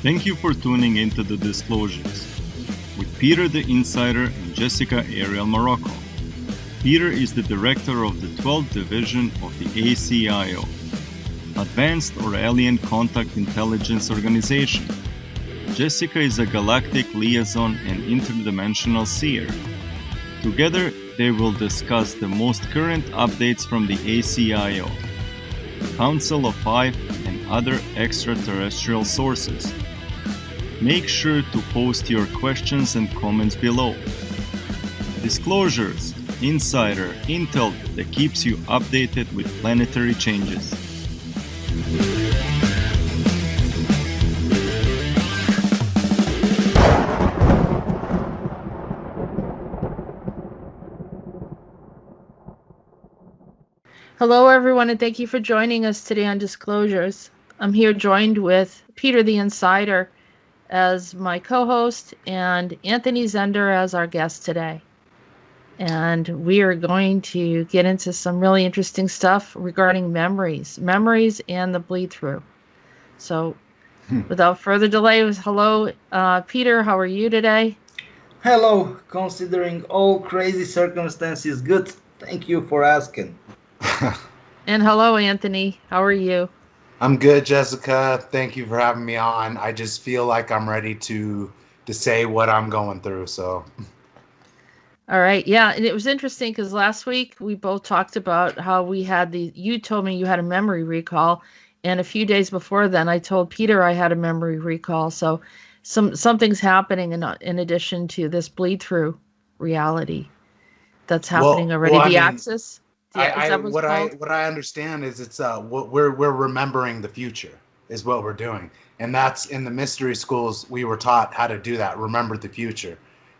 Thank you for tuning into the Disclosures with Peter the Insider and Jessica Arael Marrocco. Peter is the director of the 12th Division of the ACIO, Advanced or Alien Contact Intelligence Organization. Jessica is a galactic liaison and interdimensional seer. Together, they will discuss the most current updates from the ACIO, Council of Five, and other extraterrestrial sources. Make sure to post your questions and comments below. Disclosures, insider intel that keeps you updated with planetary changes. Hello, everyone, and thank you for joining us today on Disclosures. I'm here joined with Peter the Insider as my co-host and Anthony Zender as our guest today. And we are going to get into some really interesting stuff regarding memories and the bleed-through. So without further delay, hello, Peter, how are you today? Hello, considering all crazy circumstances, good. Thank you for asking. And hello, Anthony. How are you? I'm good, Jessica. Thank you for having me on. I just feel like I'm ready to say what I'm going through. So, all right, yeah, and it was interesting because last week we both talked about how we had you told me you had a memory recall, and a few days before then I told Peter I had a memory recall. So something's happening in addition to this bleed through reality that's happening already. The axis. What I understand is it's we're remembering the future is what we're doing, and that's in the mystery schools we were taught how to do that. Remember the future.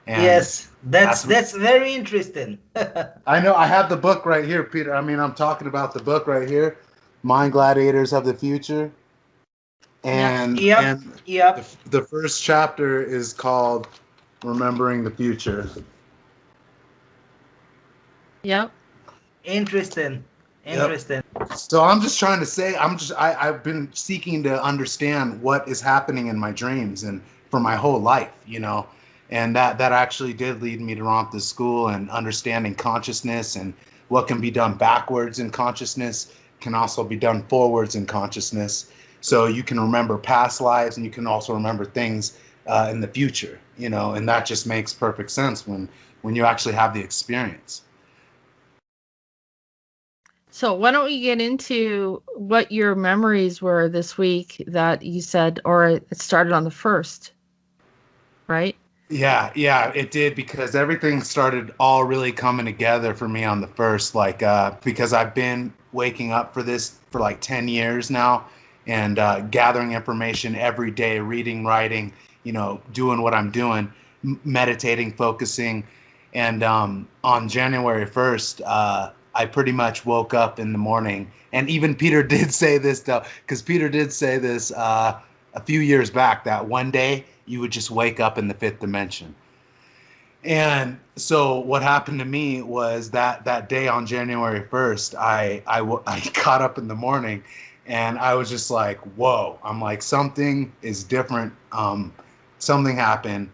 And yes, that's very interesting. I know. I have the book right here, Peter. I mean, I'm talking about the book right here, Mind Gladiators of the Future, and the first chapter is called Remembering the Future. Yep. Interesting. Yep. So I'm just trying to say, I've been seeking to understand what is happening in my dreams and for my whole life, and that actually did lead me to Romth's school and understanding consciousness and what can be done backwards in consciousness can also be done forwards in consciousness. So you can remember past lives and you can also remember things in the future, and that just makes perfect sense when you actually have the experience. So why don't we get into what your memories were this week that you said, or it started on the 1st, right? Yeah, it did because everything started all really coming together for me on the 1st, because I've been waking up for this for like 10 years now and gathering information every day, reading, writing, doing what I'm doing, meditating, focusing. And on January 1st, I pretty much woke up in the morning, and even Peter did say this though, because Peter did say this a few years back that one day you would just wake up in the 5th dimension. And so what happened to me was that day on January 1st, I got up in the morning, and I was just like, whoa! I'm like, something is different. Something happened.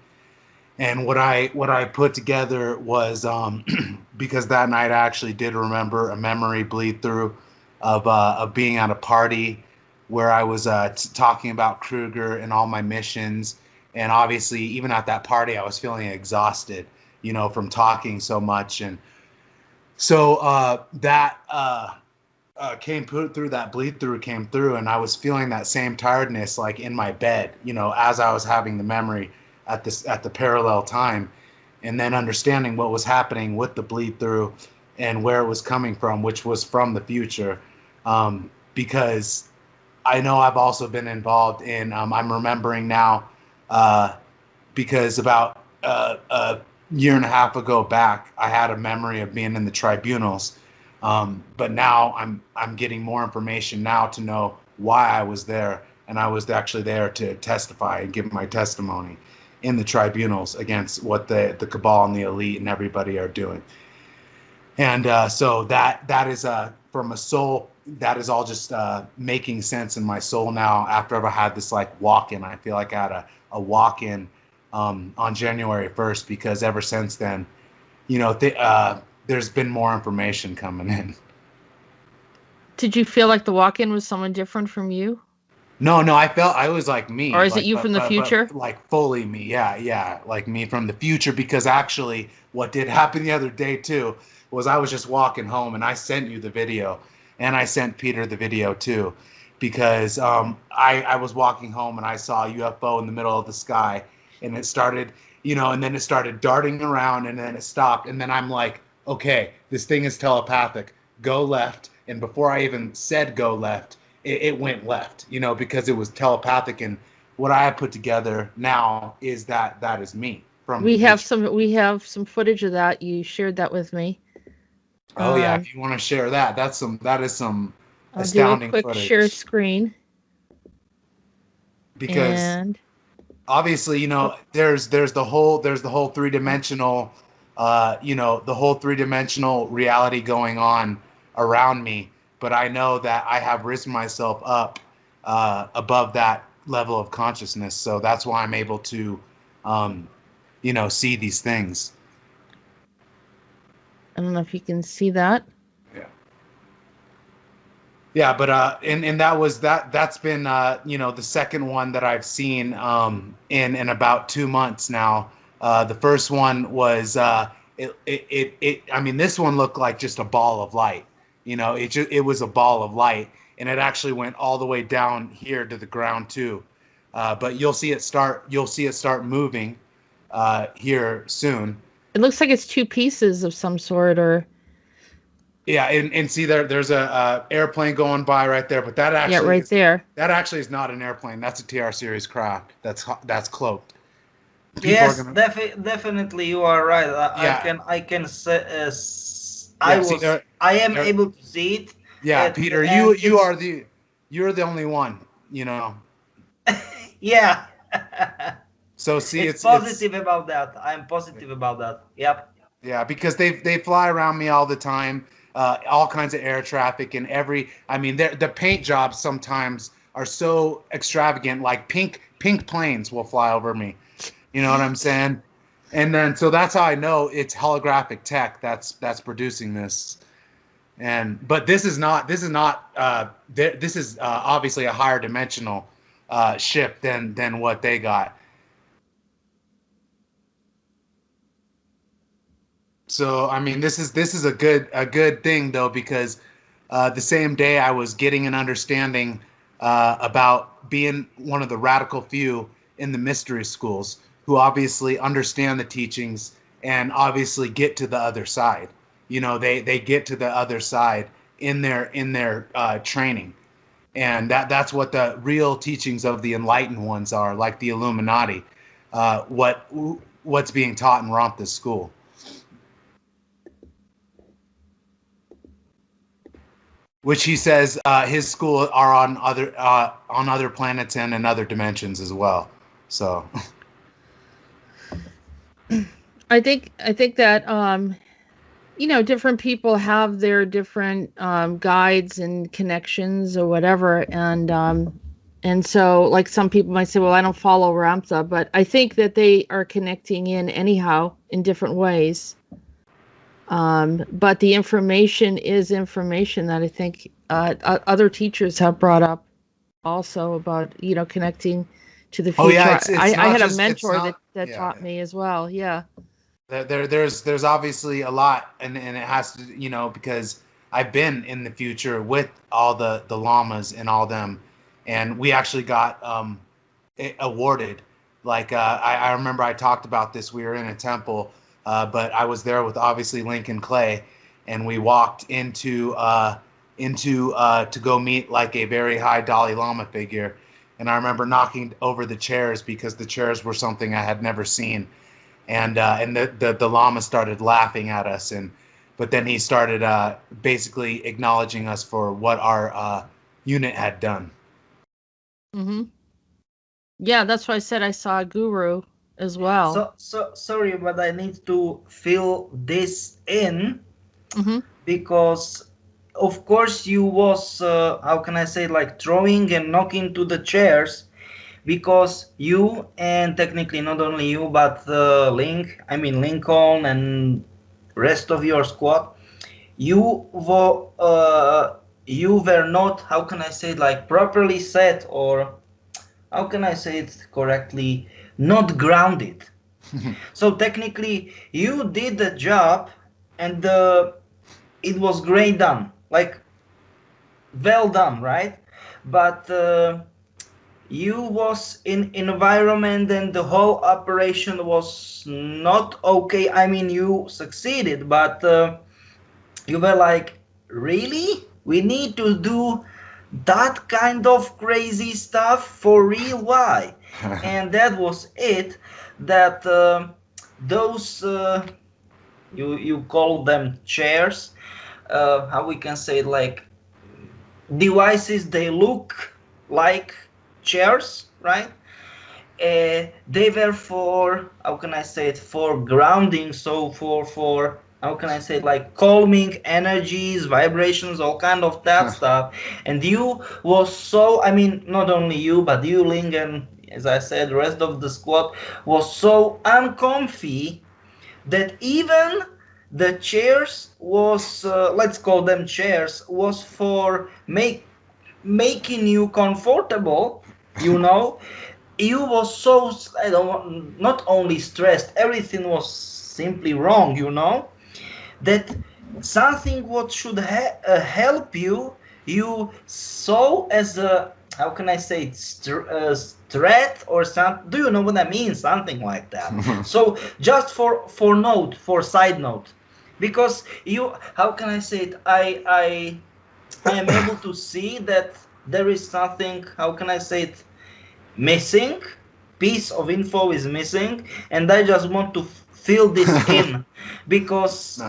And what I put together was because that night I actually did remember a memory bleed through of being at a party where I was talking about Kruger and all my missions, and obviously even at that party I was feeling exhausted, from talking so much, and so that came through. That bleed through came through, and I was feeling that same tiredness like in my bed, as I was having the memory at the parallel time, and then understanding what was happening with the bleed through and where it was coming from, which was from the future, because I know I've also been involved in I'm remembering now because about a year and a half ago back I had a memory of being in the Tribunals, but now I'm getting more information now to know why I was there, and I was actually there to testify and give my testimony in the Tribunals against what the cabal and the elite and everybody are doing. And so that is from a soul that is all just making sense in my soul now after I had this like walk-in. I feel like I had a walk-in on January 1st, because ever since then, you know, there's been more information coming in. Did you feel like the walk-in was someone different from you? No, I felt I was like me. Or is like, it you from the future? But like fully me. Yeah, like me from the future. Because actually, what did happen the other day too was I was just walking home, and I sent you the video, and I sent Peter the video too, because I was walking home and I saw a UFO in the middle of the sky, and it started, you know, and then it started darting around, and then it stopped, and then I'm like, okay, this thing is telepathic. Go left, and before I even said go left, it went left, you know, because it was telepathic. And what I have put together now is that is me. We have some footage of that. You shared that with me. Oh yeah, if you want to share that, that is some I'll astounding do a quick footage. share screen. Because obviously, you know, there's the whole three-dimensional, you know, the whole three-dimensional reality going on around me. But I know that I have risen myself up above that level of consciousness. So that's why I'm able to, you know, see these things. I don't know if you can see that. Yeah, but and that's been you know, the second one that I've seen in about 2 months now. The first one was it I mean, this one looked like just a ball of light. You know, it was a ball of light, and it actually went all the way down here to the ground too. But you'll see it start moving here soon. It looks like it's two pieces of some sort, or yeah, and see there's a airplane going by right there, but that actually there. That actually is not an airplane. That's a TR series craft. That's cloaked. Yes, definitely you are right. I can say. I am able to see it. Yeah, Peter, you're the only one, you know. Yeah. So see, it's positive about that. I'm positive about that. Yep. Yeah, because they fly around me all the time, all kinds of air traffic and I mean, the paint jobs sometimes are so extravagant, like pink planes will fly over me. You know what I'm saying? And then, so that's how I know it's holographic tech that's producing this. But this is obviously a higher dimensional ship than what they got. So I mean, this is a good thing though, because the same day I was getting an understanding about being one of the radical few in the mystery schools who obviously understand the teachings and obviously get to the other side. You know, they get to the other side in their training, and that's what the real teachings of the enlightened ones are, like the Illuminati. What's being taught in Rompus school. Which he says his school are on other planets and in other dimensions as well. So I think that you know, different people have their different guides and connections or whatever, and so like some people might say, well, I don't follow Ramtha, but I think that they are connecting in anyhow in different ways. But the information is information that I think other teachers have brought up also about, you know, connecting to the future. Oh, yeah, I had a mentor that taught me as well. Yeah. There's obviously a lot, and it has to, you know, because I've been in the future with all the llamas and all them, and we actually got awarded. Like I remember I talked about this. We were in a temple. But I was there with obviously Lincoln Clay, and we walked into to go meet like a very high Dalai Lama figure, and I remember knocking over the chairs because the chairs were something I had never seen, and the Lama started laughing at us, but then he started basically acknowledging us for what our unit had done. Mm-hmm. Yeah, that's why I said I saw a guru as well. So sorry, but I need to fill this in mm-hmm. because of course you was how can I say, like throwing and knocking to the chairs, because you, and technically not only you but Lincoln and rest of your squad, you were not, how can I say it, like properly set, or how can I say it correctly, not grounded. So technically you did the job, and it was great done, like well done, right? But you was in environment and the whole operation was not okay. I mean, you succeeded, but you were like, really? We need to do that kind of crazy stuff for real? Why? And that was it. That those you call them chairs. How we can say it, like devices, they look like chairs, right? They were for, how can I say it, for grounding, so for how can I say it, like calming energies, vibrations, all kind of that stuff. And you was so, I mean, not only you, but you, Ling, and as I said, the rest of the squad was so uncomfy that even the chairs was, let's call them chairs, was for making you comfortable, you know. You was so, I don't, not only stressed, everything was simply wrong, you know, that something what should help you, you saw as a, how can I say it, threat or something. Do you know what I mean? Something like that. So just for side note, because you, how can I say it, I am able to see that there is something, how can I say it, missing, piece of info is missing, and I just want to fill this in, because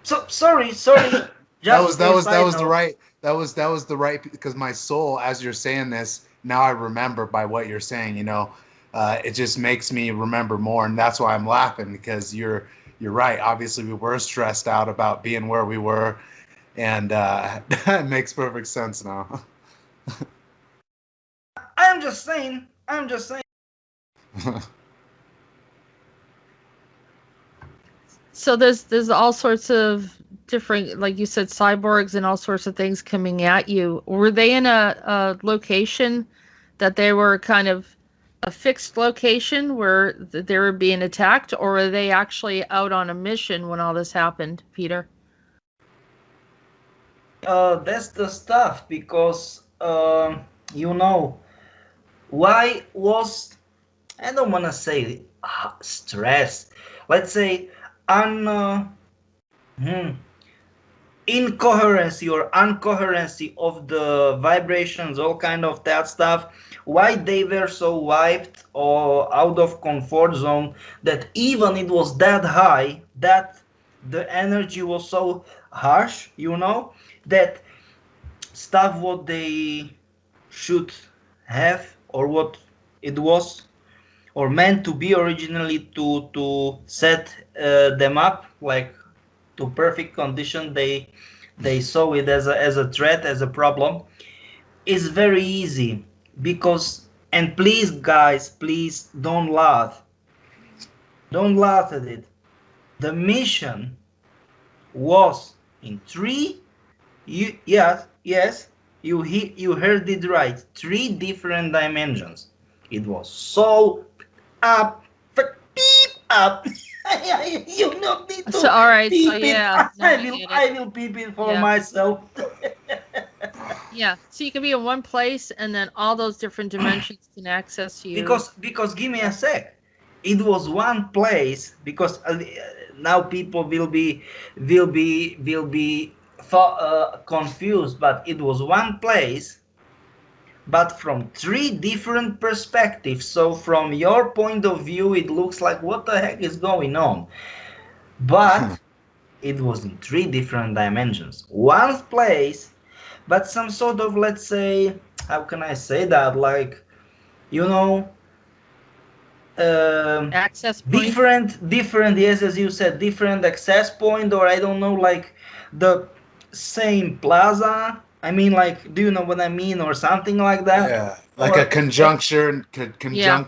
so sorry that was the right, because my soul, as you're saying this now, I remember by what you're saying, you know. It just makes me remember more, and that's why I'm laughing, because you're right. Obviously we were stressed out about being where we were, and it makes perfect sense now. I'm just saying. So there's all sorts of different, like you said, cyborgs and all sorts of things coming at you. Were they in a location that they were kind of a fixed location where they were being attacked, or were they actually out on a mission when all this happened, Peter? That's the stuff, because you know, why was, I don't want to say stress, let's say incoherency or uncoherency of the vibrations, all kind of that stuff, why they were so wiped or out of comfort zone, that even it was that high, that the energy was so harsh, you know, that stuff what they should have, or what it was or meant to be originally, to set them up like to perfect condition, they saw it as a threat, as a problem, is very easy. Because, and please guys, please don't laugh at it, the mission was in three, yes, you heard it right, 3 different dimensions. It was so up, beep up. You don't need to. So, all right, beep so yeah, it. I will beep it for myself. Yeah, so you can be in one place, and then all those different dimensions can access you. Because give me a sec. It was one place, because now people will be confused, but it was one place, but from 3 different perspectives. So from your point of view, it looks like, what the heck is going on? But it was in 3 different dimensions. One place, but some sort of, let's say, how can I say that? Like, you know, access point? different, yes, as you said, different access point, or I don't know, like the same plaza. I mean, like, do you know what I mean, or something like that? Yeah, like a Or conjunction, Yeah.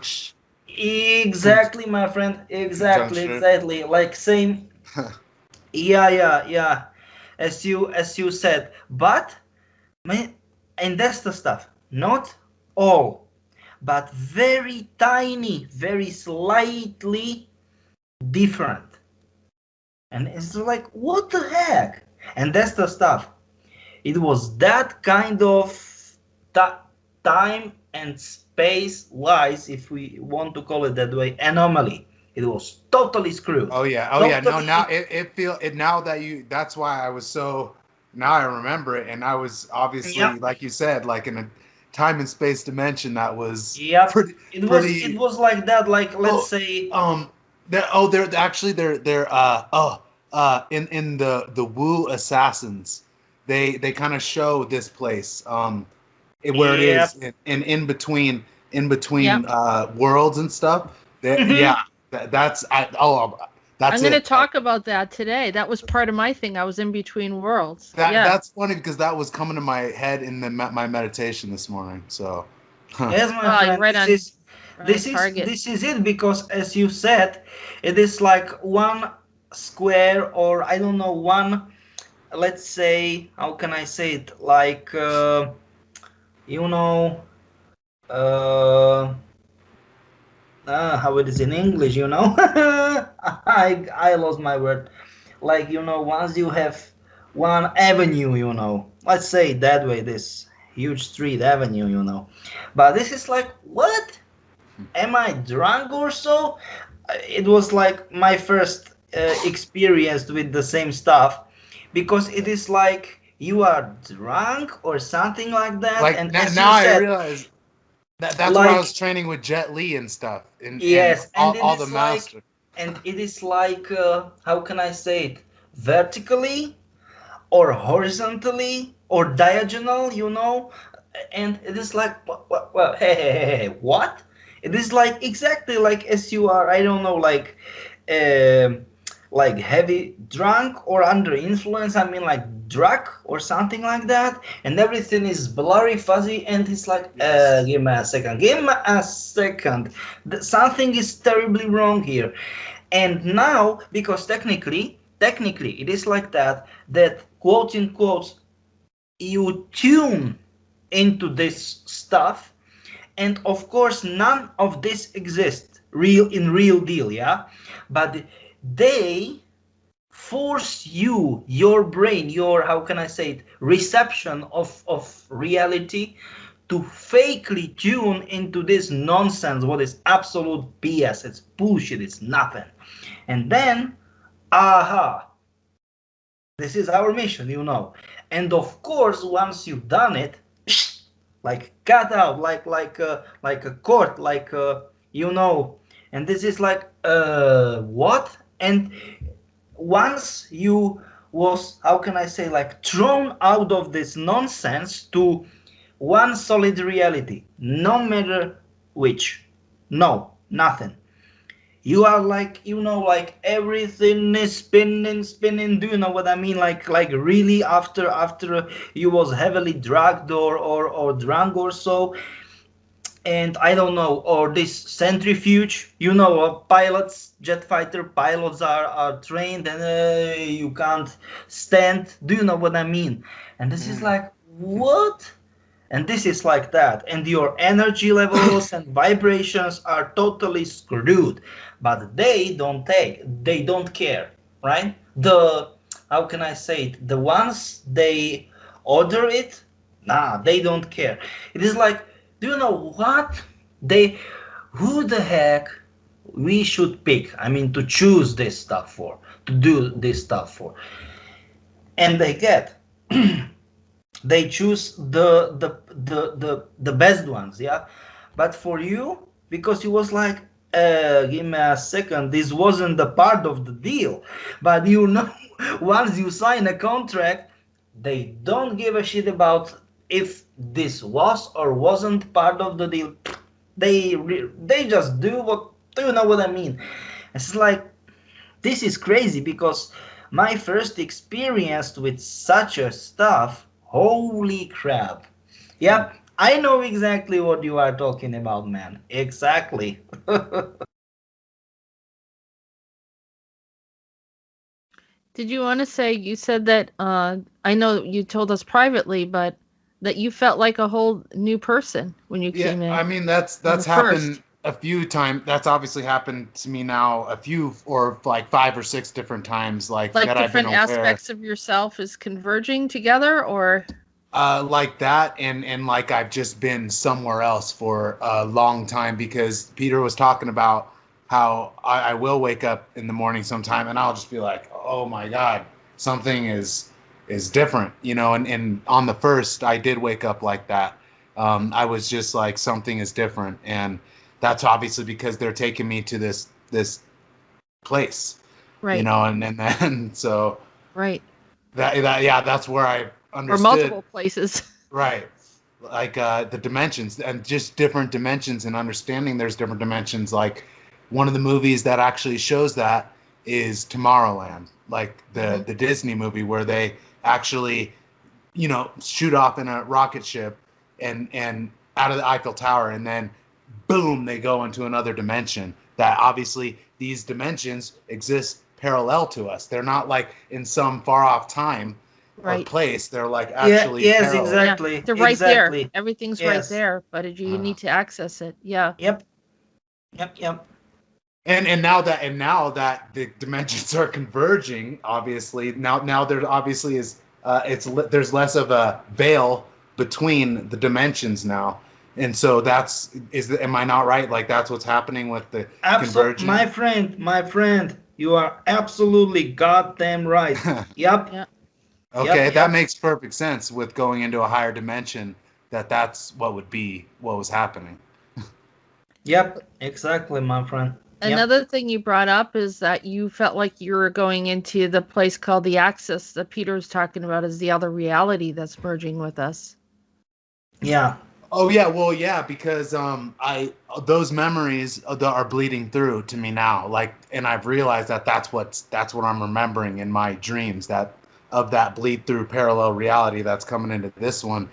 exactly, my friend. Exactly, conjuncture. exactly. Like same. Yeah, yeah, yeah. As you said, but man, and that's the stuff. Not all, but very tiny, very slightly different. And it's like, what the heck? And that's the stuff. It was that kind of time and space wise, if we want to call it that way, anomaly. It was totally screwed. Oh yeah, oh yeah. No, now Totally. it now that you. That's why I was so. Now I remember it, and I was obviously, Yep. like you said, like in a time and space dimension that was Yep. pretty It pretty. was like that. Like, let's Oh, say. they're actually they're in the Wu Assassins, they kind of show this place where it Yep. is in between Yeah. worlds and stuff. Mhm. Yeah, that's I'm that's going to it. talk about that today. That was part of my thing. I was in between worlds. Yeah. That's funny because that was coming to my head in my meditation this morning. So, huh. Yes, my Oh, you're friend. right on target. This is it, because as you said, it is like one square, or I don't know, one, let's say, how can I say it, like you know uh how it is in English, I lost my word. Like, once you have one avenue, let's say it that way, this huge street avenue, but this is like, what, am I drunk or so? It was like my first experience with the same stuff, because it is like you are drunk or something like that, Like and as now you I said, realize that's where I was like, training with Jet Li and stuff, and yes, and it all the is like, master. how can I say it, vertically or horizontally or diagonal, and it is like, well, hey, what? It is like exactly like as you are, I don't know, um like heavy drunk or under influence, I mean, like drug or something like that, and everything is blurry, fuzzy, and it's like, Yes. give me a second, something is terribly wrong here. And now, because technically it is like that quote in quotes, you tune into this stuff, and of course none of this exists real deal, yeah, but they force you, your brain, your, how can I say it, reception of reality, to fakely tune into this nonsense, what is absolute BS, it's bullshit, it's nothing. And then, aha, this is our mission, and of course once you've done it, like cut out, like a cord, like and this is like, what? And once you was, how can I say, like thrown out of this nonsense to one solid reality, no matter which, no, nothing, you are like, like everything is spinning, do you know what I mean, like really, after you was heavily drugged or drunk or so, and I don't know, or this centrifuge, pilots, jet fighter pilots are trained, and you can't stand, do you know what I mean, and this is Mm. like, what? And this is like that, and your energy levels and vibrations are totally screwed, but they don't care, right? The, how can I say it, the ones they order it, nah, they don't care. It is like, do you know what, they, who the heck we should pick, I mean, to choose this stuff for, to do this stuff for, and they get they choose the best ones, yeah, but for you, because you was like, give me a second, this wasn't the part of the deal, but once you sign a contract, they don't give a shit about if this was or wasn't part of the deal. They just do what, do you know what I mean? It's like, this is crazy, because my first experience with such a stuff, holy crap. Yep, I know exactly what you are talking about, man. Exactly. Did you want to say, you said that, I know you told us privately, but that you felt like a whole new person when you Yeah, came in? I mean that's the happened first. a few times. That's obviously happened to me now a few or like 5 or 6 different times, like Like that I've been different aware. aspects of yourself is converging together, or? Like that, and like I've just been somewhere else for a long time because Peter was talking about how I will wake up in the morning sometime and I'll just be like, oh my God, something is different, you know. And on the first, I did wake up like that. I was just like, something is different, and that's obviously because they're taking me to this place, you Right. know, and then so Right. that yeah, that's where I Or understood. multiple places. Right. Like the dimensions and just different dimensions and understanding there's different dimensions. Like one of the movies that actually shows that is Tomorrowland, like the Disney movie where they actually, you know, shoot off in a rocket ship and out of the Eiffel Tower, and then boom, they go into another dimension. That obviously these dimensions exist parallel to us. They're not like in some far off time or Right. place. They're like Yeah, actually yes, parallel. Yeah. exactly. They're right there. Exactly. Everything's right Yes. there, but you need to access it. Yeah. Yep. Yep. And now that the dimensions are converging, obviously now there obviously is there's less of a veil between the dimensions now, and so am I not right? Like that's what's happening with the converging. My friend, you are absolutely goddamn right. Yep. Yeah. Okay, Yep. that makes perfect sense with going into a higher dimension. That's what was happening. Yep. Exactly, my friend. Yep. Another thing you brought up is that you felt like you were going into the place called the Axis that Peter was talking about as the other reality that's merging with us. Yeah. Oh yeah, well yeah, because I those memories are bleeding through to me now, like, and I've realized that that's what I'm remembering in my dreams, that of that bleed through parallel reality that's coming into this one.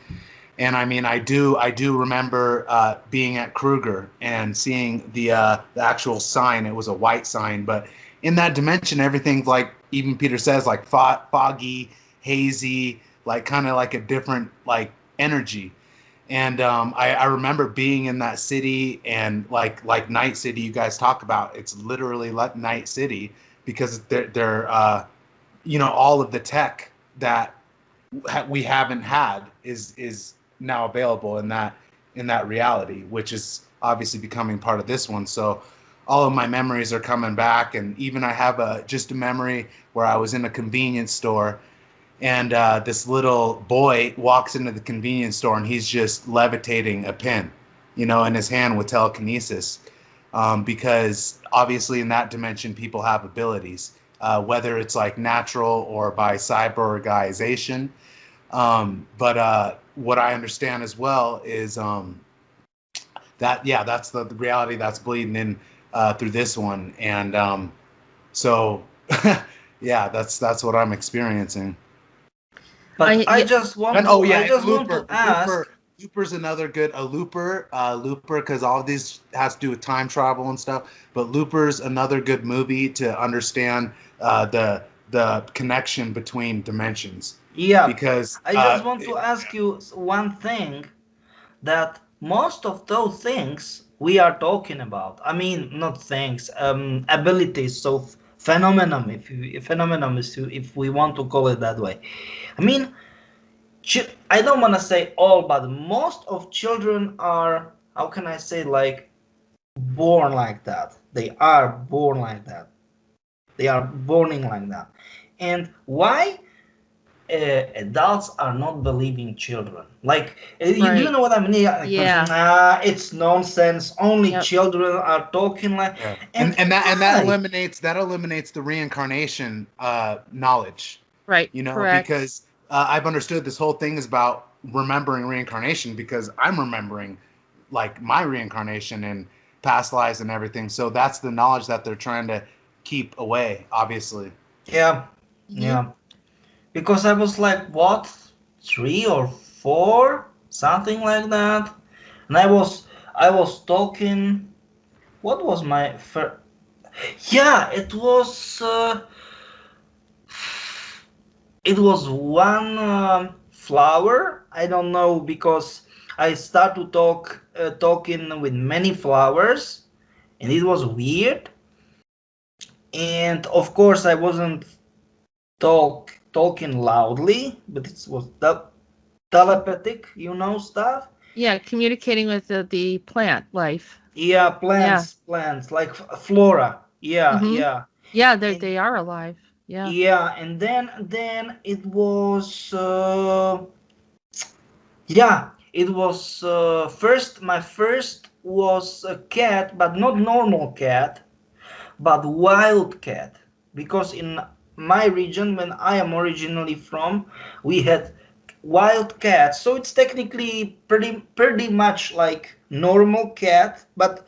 And I mean, I do remember being at Kruger and seeing the actual sign. It was a white sign, but in that dimension, everything's like, even Peter says, like foggy, hazy, like kind of like a different like energy. And I remember being in that city, and like Night City, you guys talk about. It's literally like Night City because they're you know, all of the tech that we haven't had is now available in that reality, which is obviously becoming part of this one. So all of my memories are coming back, and even I have just a memory where I was in a convenience store, and this little boy walks into the convenience store and he's just levitating a pen, you know, in his hand with telekinesis, because obviously in that dimension people have abilities, whether it's like natural or by cyborgization. But what I understand as well is that yeah, that's the reality that's bleeding in through this one, and so yeah, that's what I'm experiencing. But I yeah, just want And to. oh yeah, I and just want to ask. Looper's another good Looper, because all of these has to do with time travel and stuff. But Looper's another good movie to understand the connection between dimensions, Yeah. because I just want to ask you one thing. That most of those things we are talking about, I mean, not things, abilities, so phenomenon, phenomenon is if we want to call it that way. I mean, I don't want to say all, but most of children are, how can I say, like born like that. They are born like that. They are born like that. And why adults are not believing children? Like, you do right. know what I mean? Like, Yeah. it's nonsense. Only Yep. children are talking like. yeah. And that why? eliminates the reincarnation knowledge. Right. You know, Correct. because I've understood this whole thing is about remembering reincarnation, because I'm remembering like my reincarnation and past lives and everything. So that's the knowledge that they're trying to keep away, obviously. Yeah, Yeah. Because I was like, what, 3 or 4, something like that. And I was talking. What was my first? Yeah, it was one flower. I don't know because I start to talking with many flowers, and it was weird. And of course, I wasn't talking loudly, but it was telepathic, stuff. Yeah, communicating with the plant life. Yeah, plants like flora. Yeah, Mm-hmm. yeah. Yeah, And they are alive. Yeah. yeah, and then it was yeah, it was first my first was a cat, but not normal cat, but wild cat. Because in my region, when I am originally from, we had wild cats, so it's technically pretty much like normal cat, but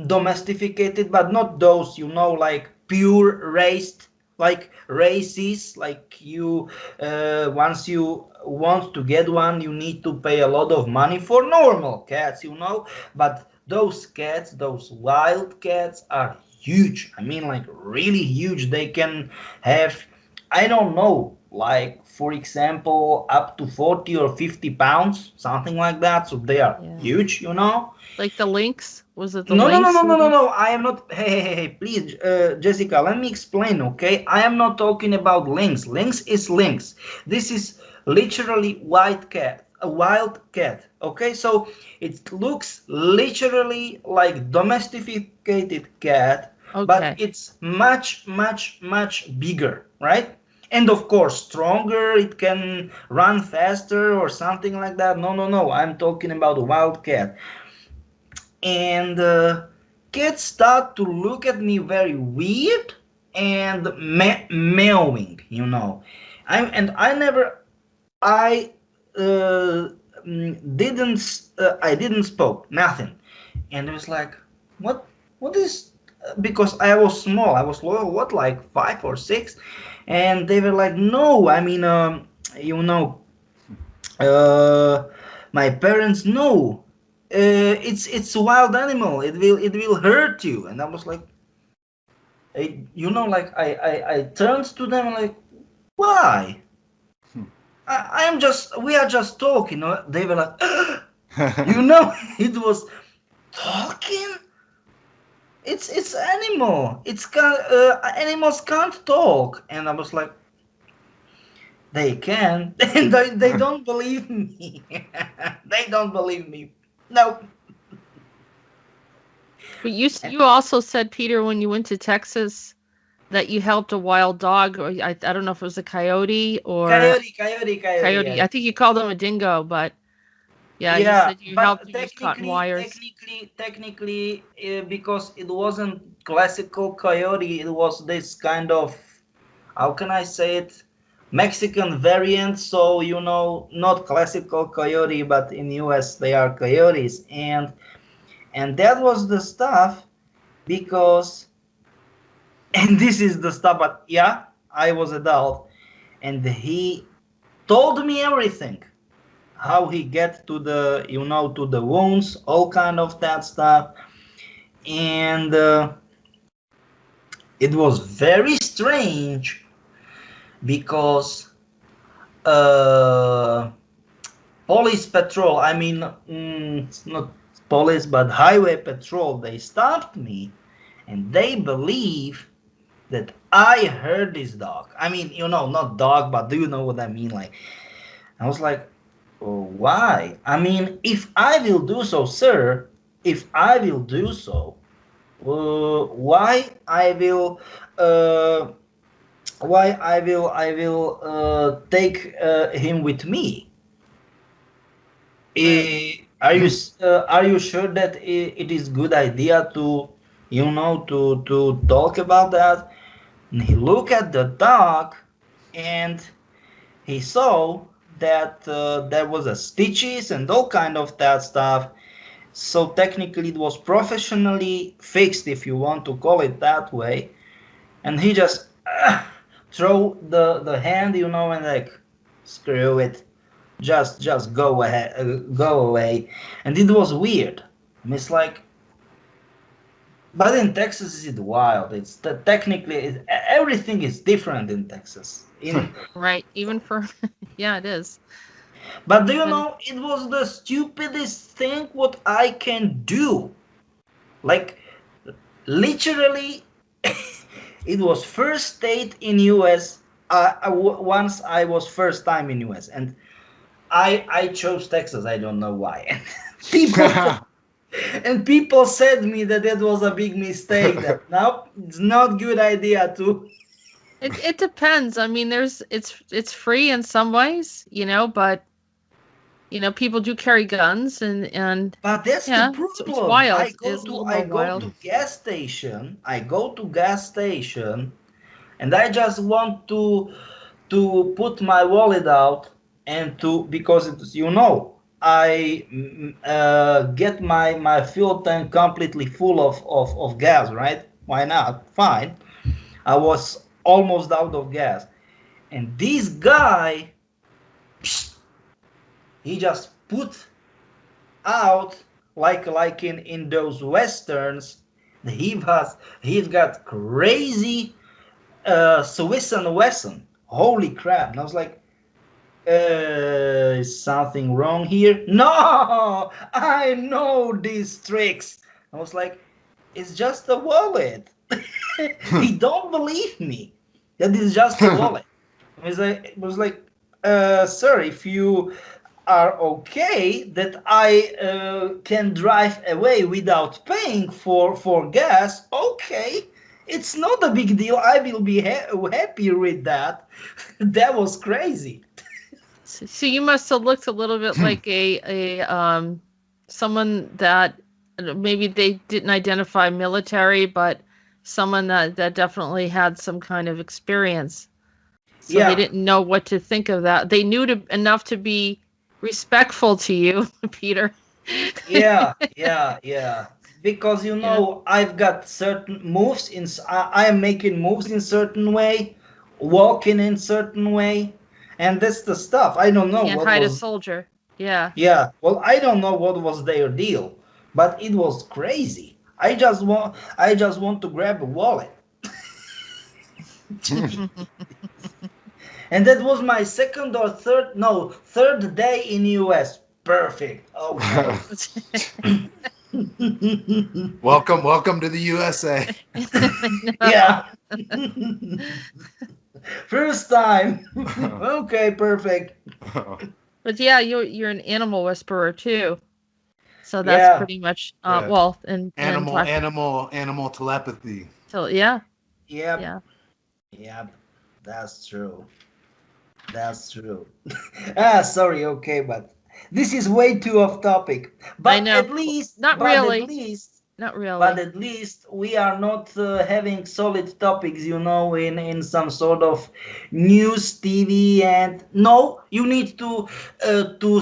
domesticated, but not those, like pure raised, like races, like you once you want to get one, you need to pay a lot of money for normal cats, but those cats, those wild cats, are huge. I mean, like really huge. They can have, I don't know, like for example, up to 40 or 50 pounds, something like that. So they are huge, Like the lynx? Was it the No, no, no, lynx? no, no, no, no. I am not. Hey, please, Jessica, let me explain, okay? I am not talking about lynx. Lynx is lynx. This is literally a wild cat, okay? So it looks literally like domesticated cat, but it's much, much, much bigger, right? And of course, stronger. It can run faster or something like that. No, no, no. I'm talking about a wild cat. And kids start to look at me very weird and meowing, I never, I didn't spoke nothing. And it was like, what is, because I was small, I was what, like 5 or 6, and they were like, no, I mean, you know my parents know, it's a wild animal, it will hurt you. And I was like, like I turned to them like, why? We are just talking. They were like, it was talking. It's animal. Animals can't talk. And I was like, they can. And they don't believe me. They don't believe me. No. But you also said, Peter, when you went to Texas, that you helped a wild dog, or I don't know if it was a coyote or coyote. I think you called him a dingo, but you said you helped him use cotton wires. Technically, because it wasn't classical coyote, it was this kind of, how can I say it, Mexican variant. So not classical coyote, but in US they are coyotes, and that was the stuff. Because, and this is the stuff, but yeah, I was adult, and he told me everything, how he get to the to the wounds, all kind of that stuff. And it was very strange because police patrol, I mean, it's not police but highway patrol, they stopped me, and they believe that I heard this dog. I mean, not dog, but do you know what I mean? Like, I was like, oh, why? I mean, if I will do so, sir, if I will do so, why I will take him with me? Are you sure that it is good idea to to talk about that? And he looked at the dog, and he saw that there was a stitches and all kind of that stuff. So technically it was professionally fixed, if you want to call it that way. And he just throw the hand, you know, and like, screw it, just go ahead, go away. And it was weird. I mean, it's like, but in Texas it's wild. It's technically everything is different in Texas. In Right. Even for, yeah, it is. But do you And know, it was the stupidest thing what I can do. Like, literally, it was first state in US. Once I was first time in US, and I chose Texas. I don't know why. people and people said me that it was a big mistake. That no, it's not good idea to. it depends. I mean, it's free in some ways, you know, but you know, people do carry guns and But that's yeah, the it's problem. wild. It's a little I more go wild. to gas station. I go to gas station, and I just want to put my wallet out and to, because it's, you know, I get my fuel tank completely full of gas, right? Why not? Fine. I was almost out of gas, and this guy, he just put out like in those westerns. He's got crazy Swiss and Wesson. Holy crap! And I was like, is something wrong here? No, I know these tricks. I was like, it's just a wallet. He don't believe me that it's just a wallet. It was like, sir, if you are okay that I can drive away without paying for gas, okay, it's not a big deal. I will be happy with that. That was crazy. So you must have looked a little bit like a someone that maybe they didn't identify military, but someone that definitely had some kind of experience. So they Yeah, didn't know what to think of that. They knew enough to be respectful to you, Peter. yeah. Because you Yeah. know, I've got certain moves I am making moves in certain way, walking in certain way, and that's the stuff. I don't You know can't what hide a was. soldier. Yeah. Yeah, well, I don't know what was their deal, but it was crazy. I just want to grab a wallet. And that was my second or third, no, third day in US. Perfect. Okay. Welcome to the USA. Yeah. First time. Okay, perfect. But yeah, you're an animal whisperer too. So that's Yeah. pretty much Yeah. well and Animal telepathy. so yeah. Yep. Yeah. Yep. That's true. That's true. Sorry, okay, but this is way too off topic. I But know. at least, Not but at really. least, Not but really. at least we are not having solid topics, you know, in some sort of news, TV, and no, you need to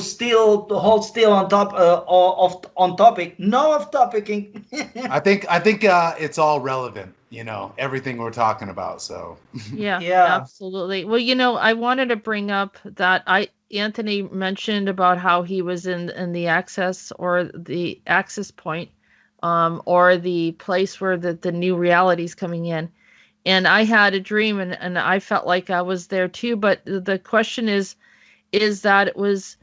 still to hold still on top of on topic. No off topicing. I think it's all relevant, you know, everything we're talking about. So Yeah, Yeah. absolutely. Well, you know, I wanted to bring up that Anthony mentioned about how he was in the access or the access point, or the place where the new reality is coming in. And I had a dream and I felt like I was there too. But the question is that it was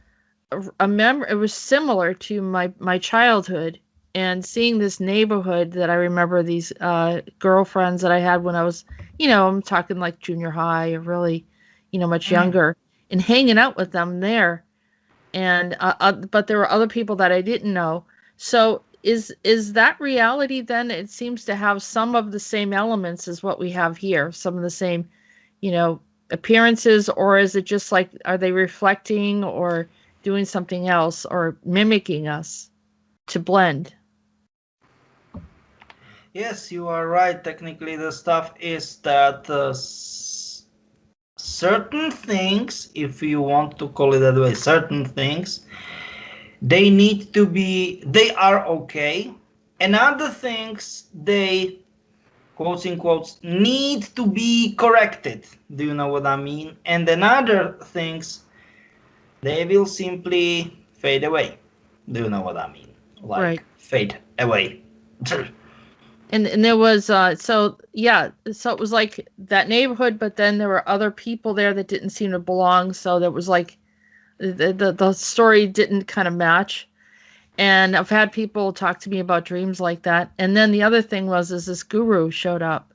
it was similar to my childhood and seeing this neighborhood that I remember these girlfriends that I had when I was, you know, I'm talking like junior high or really, you know, much Mm. younger, and hanging out with them there. And but there were other people that I didn't know. So is that reality then? It seems to have some of the same elements as what we have here, some of the same, you know, appearances, or is it just like, are they reflecting or doing something else or mimicking us to blend? Yes, you are right. Technically, the stuff is that certain things, if you want to call it that way, certain things, they are okay, and other things, quotes in quotes, need to be corrected. Do you know what I mean? And then other things, they will simply fade away. Do you know what I mean? Like Right. fade away. And there was so it was like that neighborhood, but then there were other people there that didn't seem to belong. So there was like the story didn't kind of match. And I've had people talk to me about dreams like that. And then the other thing was this guru showed up.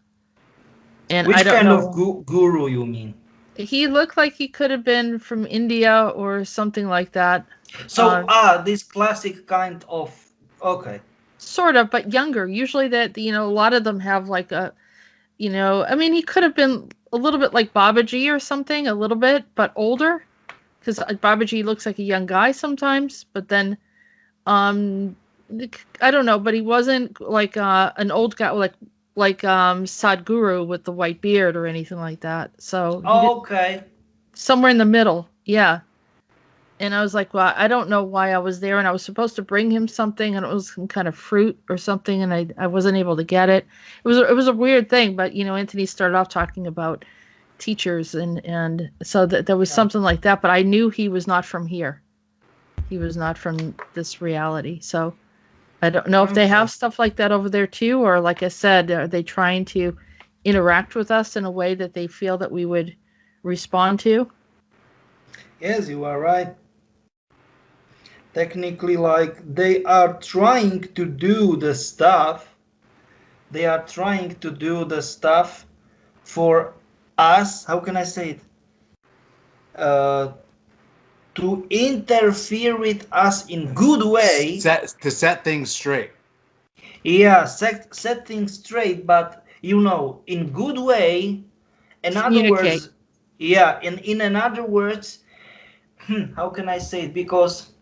And Which I don't kind know. of guru you mean? He looked like he could have been from India or something like that. So this classic kind of, okay. Sort of, but younger. Usually that, a lot of them have like a, I mean, he could have been a little bit like Babaji or something, a little bit, but older. Because Babaji looks like a young guy sometimes, but then, I don't know, but he wasn't like an old guy, like Sadhguru with the white beard or anything like that. So Okay. somewhere in the middle, yeah. And I was like, well, I don't know why I was there, and I was supposed to bring him something, and it was some kind of fruit or something, and I wasn't able to get it. It was a weird thing, but Anthony started off talking about teachers, and so there was something like that. But I knew he was not from here. He was not from this reality. So I don't know if they have stuff like that over there too, or like I said, are they trying to interact with us in a way that they feel that we would respond to? Yes, you are right. Technically, like, they are trying to do the stuff. They are trying to do the stuff for us. How can I say it? To interfere with us in good way. To set things straight. Yeah, set things straight, but in good way. In other words, in other words, how can I say it? Because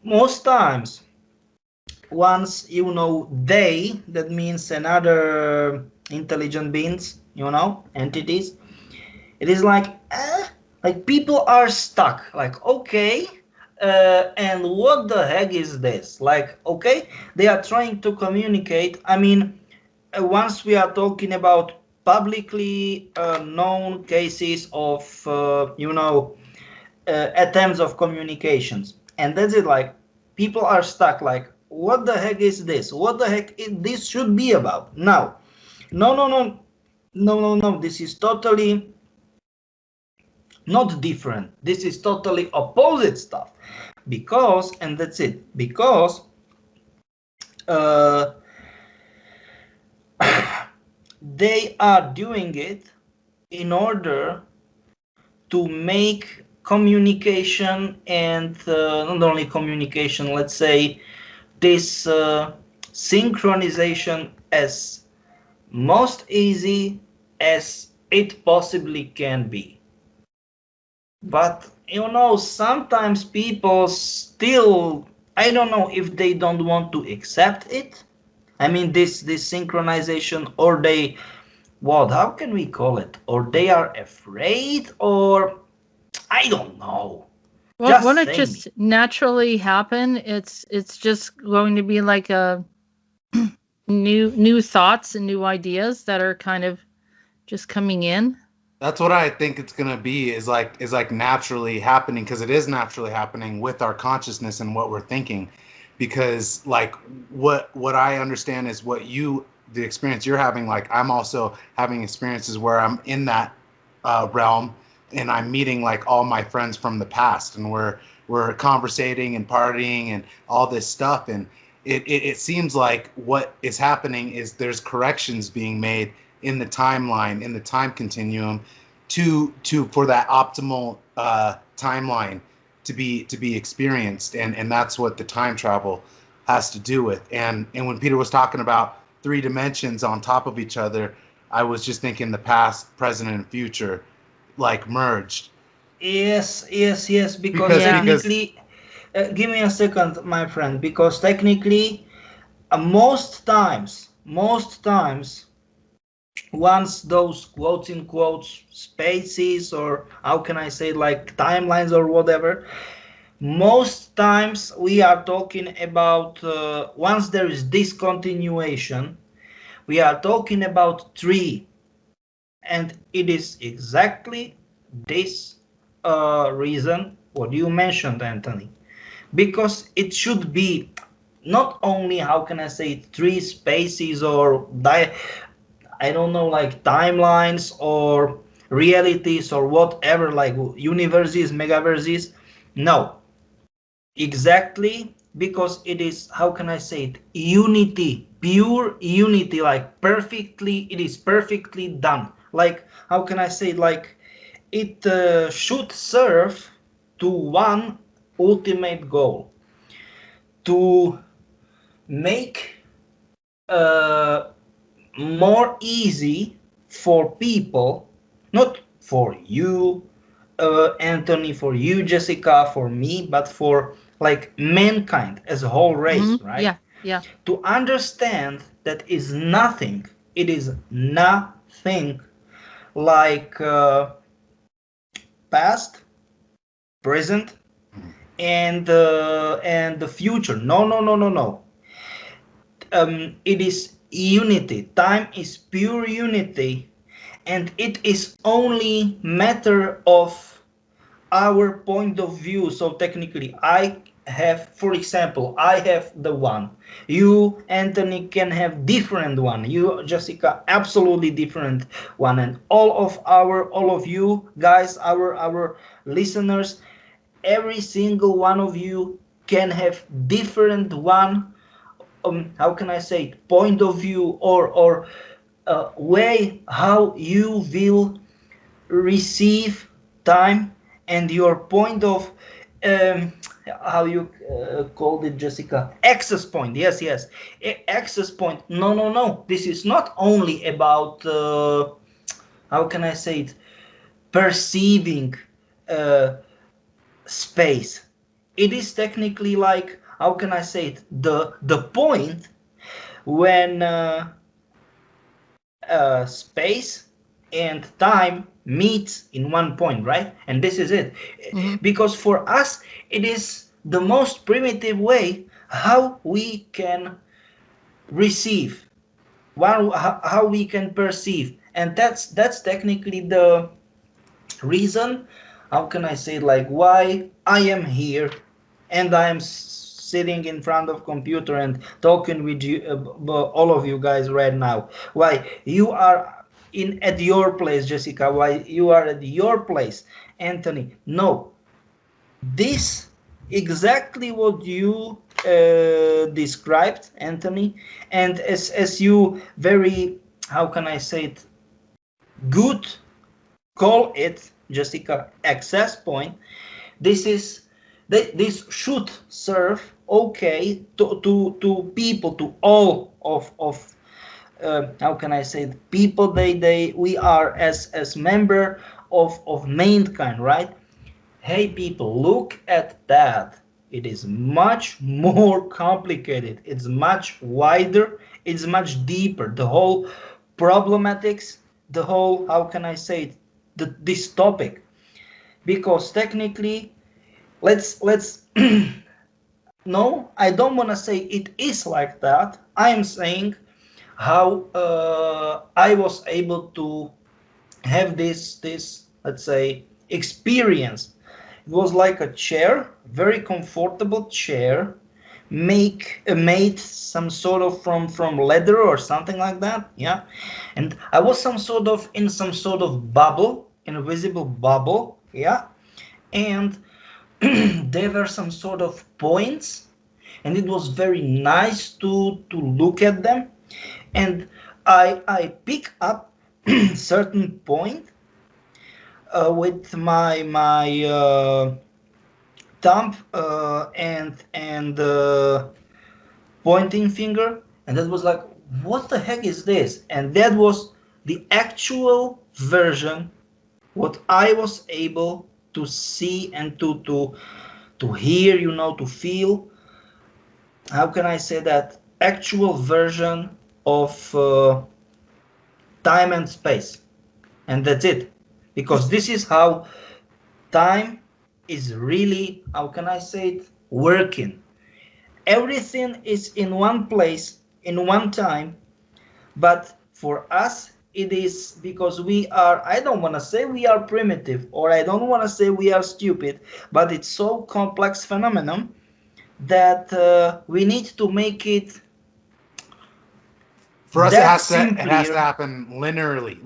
most times, once they, that means another intelligent beings, entities, it is like people are stuck, like, okay, and what the heck is this? Like, okay, they are trying to communicate. I mean, once we are talking about publicly known cases of attempts of communications, and that's it, like, people are stuck, like, what the heck is this? What the heck this should be about? Now, no, this is totally not different. This is totally opposite stuff. Because, and that's it, because they are doing it in order to make communication and not only communication, let's say this synchronization as most easy as it possibly can be. But sometimes people still, I don't know if they don't want to accept it. I mean, this synchronization, or they, how can we call it? Or they are afraid, or I don't know. Well, won't it just naturally happen? It's just going to be like a new thoughts and new ideas that are kind of just coming in. That's what I think it's gonna be, is like naturally happening, because it is naturally happening with our consciousness and what we're thinking. Because like what I understand is the experience you're having, like I'm also having experiences where I'm in that realm, and I'm meeting like all my friends from the past, and we're conversating and partying and all this stuff, and it seems like what is happening is there's corrections being made in the timeline, in the time continuum, for that optimal timeline to be experienced, and that's what the time travel has to do with. And when Peter was talking about 3 dimensions on top of each other, I was just thinking the past, present, and future like merged. Yes, because technically, give me a second, my friend, because technically, most times, once those quotes in quotes spaces, or how can I say, like timelines or whatever, most times we are talking about once there is discontinuation, we are talking about 3. And it is exactly this reason what you mentioned, Anthony. Because it should be not only, how can I say it, 3 spaces or I don't know, like timelines or realities or whatever, like universes, megaverses. No, exactly, because it is, how can I say it, unity, pure unity, like perfectly, it is perfectly done. Like, how can I say it, like it should serve to one ultimate goal, to make more easy for people, not for you, Anthony, for you, Jessica, for me, but for like mankind as a whole race, right? Yeah, yeah. To understand that is nothing, it is nothing like past, present, and the future. No, no, no, no, no. It is unity. Time is pure unity, and it is only matter of our point of view. So technically, I have, for example, I have the one. You, Anthony, can have different one. You, Jessica, absolutely different one, and all of you guys, our listeners, every single one of you can have different one, how can I say it, point of view, or way how you will receive time, and your point of um, how you called it, Jessica, access point. Yes, yes, access point. No, no, no, this is not only about how can I say it, perceiving uh, space. It is technically like, how can I say it, the point when space and time meets in one point, right? And this is it. Mm-hmm. Because for us, it is the most primitive way how we can receive, how we can perceive, and that's technically the reason, how can I say, like why I am here and I am sitting in front of computer and talking with you, all of you guys right now. Why you are in at your place, Jessica, why you are at your place, Anthony. No, this exactly what you described, Anthony, and as you very, how can I say it, good call it, Jessica, access point. This is this should serve okay to people, to all of how can I say it, people, they we are as member of mankind, right? Hey people, look at that. It is much more complicated. It's much wider. It's much deeper. The whole problematics, the whole, how can I say it, this topic. Because technically, let's no, I don't want to say it is like that. I am saying how I was able to have this, let's say, experience. It was like a chair, very comfortable chair, made some sort of from leather or something like that, yeah. And I was some sort of in some sort of bubble, invisible bubble, yeah. And there were some sort of points, and it was very nice to look at them. And I pick up certain point with my thumb and pointing finger, and that was like, what the heck is this? And that was the actual version what I was able to see and to hear, you know, to feel. How can I say that? Actual version of time and space, and that's it. Because this is how time is really, how can I say it, working. Everything is in one place, in one time, But for us, it is because we are, I don't want to say we are primitive, or I don't want to say we are stupid, but it's so complex phenomenon that we need to make it For us, that it has to simpler. happen linearly.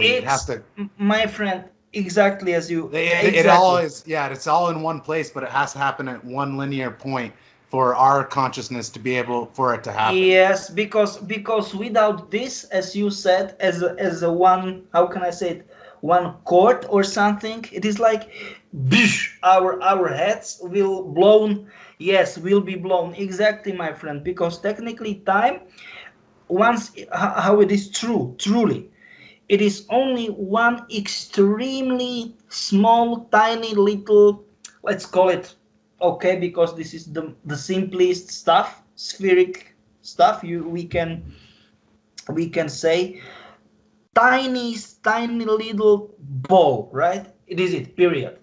It has It's, to. my friend, exactly as you, It all exactly. is, yeah. It's all in one place, but it has to happen at one linear point for our consciousness to be able for it to happen. Yes, because without this, as you said, as a one, how can I say it, one chord or something, it is like, our heads will blown. Yes, will be blown. Exactly, my friend. Because technically, time, once how it is truly, it is only one extremely small, tiny, little, let's call it, okay, because this is the simplest stuff, spheric stuff. We can say tiny little ball, right? It is it. Period.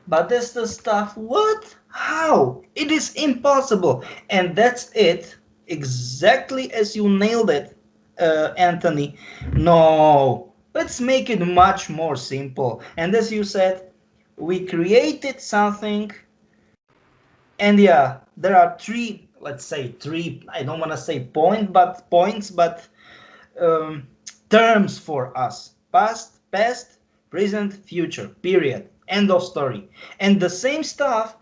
But that's the stuff. What? How? It is impossible. And that's it. Exactly as you nailed it, Anthony. No. Let's make it much more simple. And as you said, we created something. And yeah, there are three, let's say three, I don't want to say points, but um, terms for us: past, present, future. Period. End of story. And the same stuff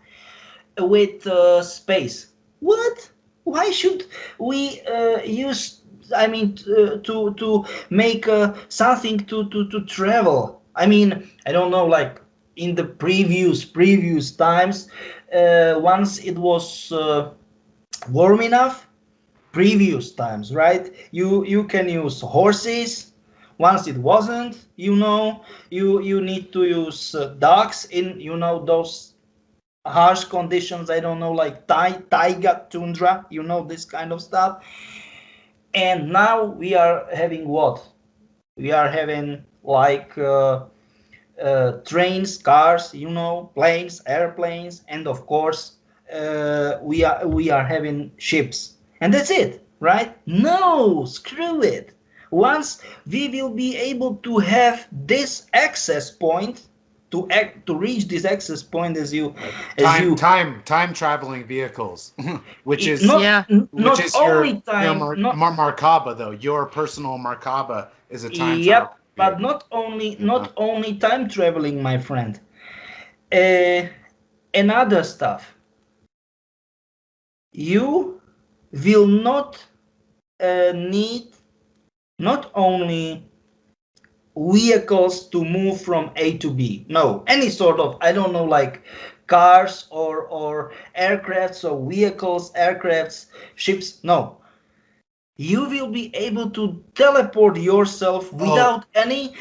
with space. What? Why should we use? I mean, to make something to travel. I mean, I don't know, like in the previous times, once it was warm enough, previous times, right? You can use horses. Once it wasn't, you need to use dogs in those harsh conditions. I don't know, like taiga, tundra, this kind of stuff. And now we are having what? We are having like trains, cars, planes, airplanes, and of course we are having ships, and that's it, right? No, screw it. Once we will be able to have this access point, to reach this access point, Time traveling vehicles, which it, is not Yeah. which not is your only time, not Markaba though. Your personal Markaba is a time traveling yep, but vehicle. not only time traveling, my friend. Another stuff. You will not need not only vehicles to move from A to B. No, any sort of, I don't know, like cars or aircrafts or vehicles, aircrafts, ships. No, you will be able to teleport yourself Oh, without any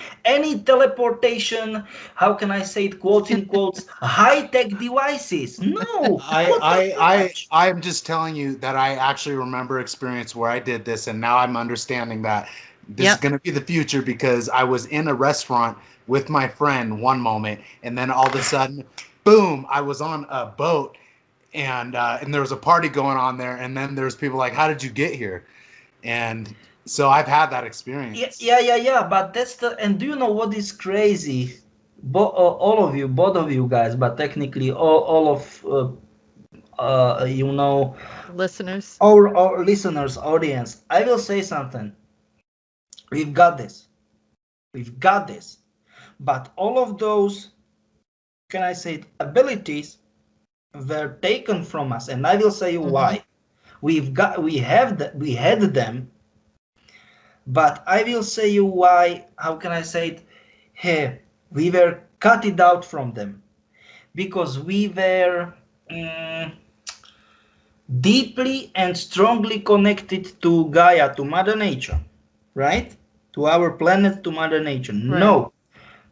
teleportation, how can I say it, quotes in quotes, high-tech devices. No, what the fudge? I'm just telling you that I actually remember experience where I did this, and now I'm understanding that this is Yep. going to be the future because I was in a restaurant with my friend one moment, and then all of a sudden, boom! I was on a boat, and there was a party going on there, and then there's people like, "How did you get here?" And so I've had that Yeah, experience. yeah, yeah, yeah, but that's and do you know what is crazy? All of you, both of you guys, but technically all of Listeners. our listeners, audience. I will say something. We've got this. We've got this. But all of those, can I say it, abilities were taken from us, and I will say you Mm-hmm. why. We had them, but I will say you why. How can I say it? Hey, we were cut it out from them because we were deeply and strongly connected to Gaia, to Mother Nature, right? To our planet, to Mother Nature. Right.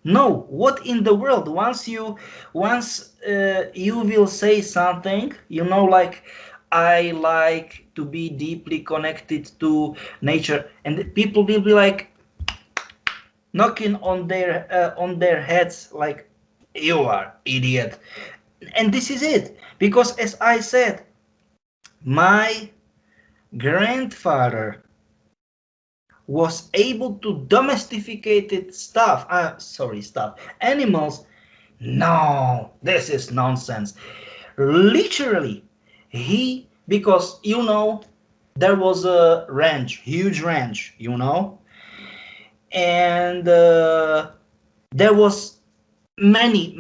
No, what in the world? Once you will say something, like, I like to be deeply connected to nature, and people will be like knocking on their heads, like, you are idiot. And this is it, because as I said, my grandfather was able to domesticate animals. No, this is nonsense. Literally, because there was a ranch, huge ranch, and there was many,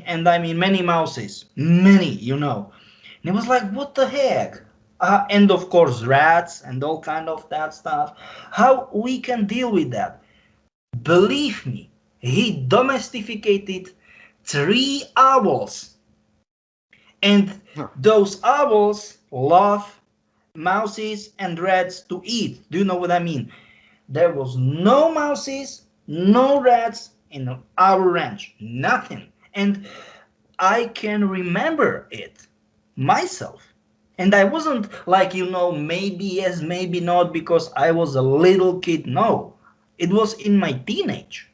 and I mean many mouses, and it was like, what the heck? And of course rats and all kind of that stuff. How we can deal with that? Believe me, he domesticated 3 owls, and those owls love mouses and rats to eat. Do you know what I mean? There was no mouses, no rats in our ranch, nothing. And I can remember it myself. And I wasn't like, maybe yes, maybe not, because I was a little kid. No, it was in my teenage.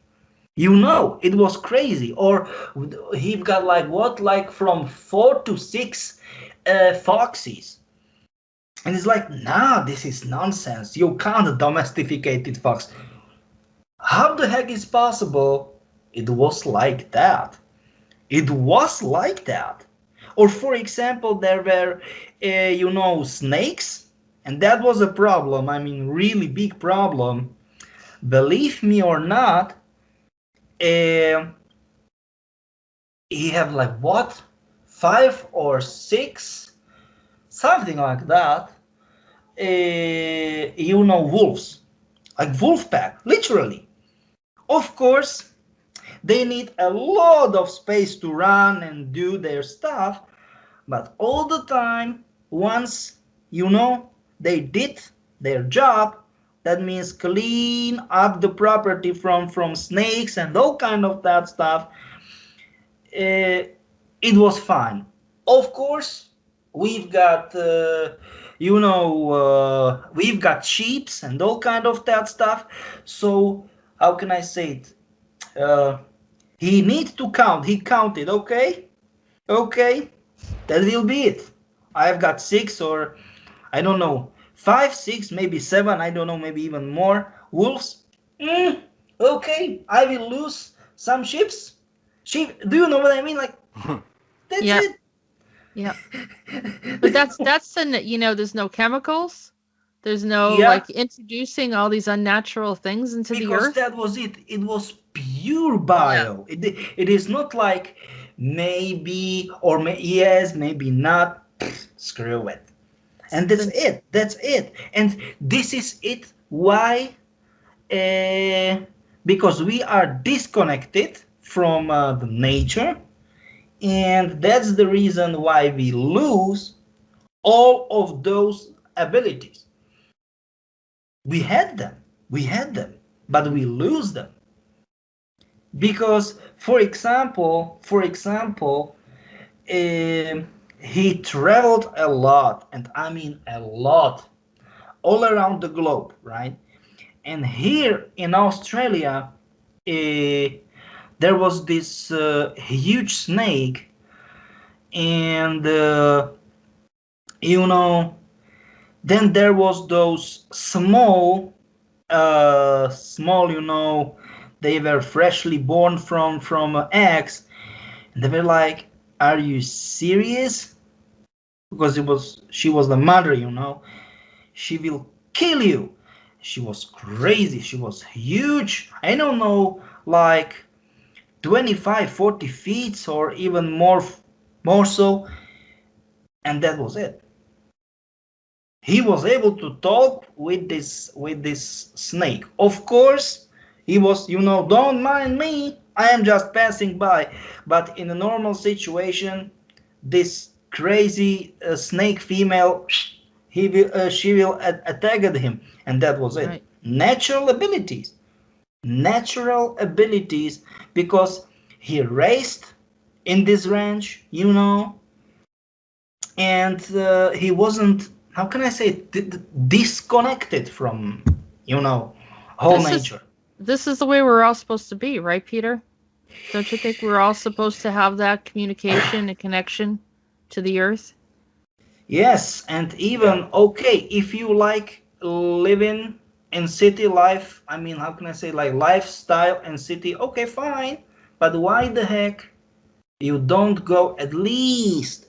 It was crazy. Or he got like from 4 to 6 foxes. And it's like, nah, this is nonsense. You can't domesticate fox. How the heck is possible? It was like that. It was like that. Or for example, there were, snakes. And that was a problem. I mean, really big problem. Believe me or not, he have like what? 5 or 6? Something like that. Wolves. Like wolf pack, literally. Of course, they need a lot of space to run and do their stuff, but all the time, once, they did their job, that means clean up the property from snakes and all kind of that stuff, it was fine. Of course, we've got, we've got sheep and all kind of that stuff, so how can I say it? He needs to count. He counted. Okay, that will be it. I've got 6 or I don't know, 5, 6, maybe 7. I don't know, maybe even more wolves. Okay, I will lose some sheep. Do you know what I mean? Like that's it. Yeah. But that's there's no chemicals. There's no like introducing all these unnatural things into the earth. Because that was it. It was pure bio. Yeah. It is not like maybe or yes, maybe not. Screw it. And that's it. That's it. And this is it. Why? Because we are disconnected from the nature. And that's the reason why we lose all of those abilities. We had them, but we lose them. Because, for example, he traveled a lot, and I mean a lot, all around the globe, right? And here in Australia, there was this huge snake, and then there was those small, they were freshly born from eggs, and they were like, "Are you serious?" Because she was the mother, she will kill you. She was crazy. She was huge. I don't know, like 25, 40 feet or even more so. And that was it. He was able to talk with this snake. Of course, he was, don't mind me, I am just passing by. But in a normal situation, this crazy snake female, she will attack him, and that was it. Right. Natural abilities, because he raised in this ranch, and he wasn't, how can I say it, disconnected from, whole nature. This is the way we're all supposed to be, right, Peter? Don't you think we're all supposed to have that communication and connection to the earth? Yes, and even, okay, if you like living in city life, I mean, how can I say, like lifestyle and city, okay, fine, but why the heck you don't go at least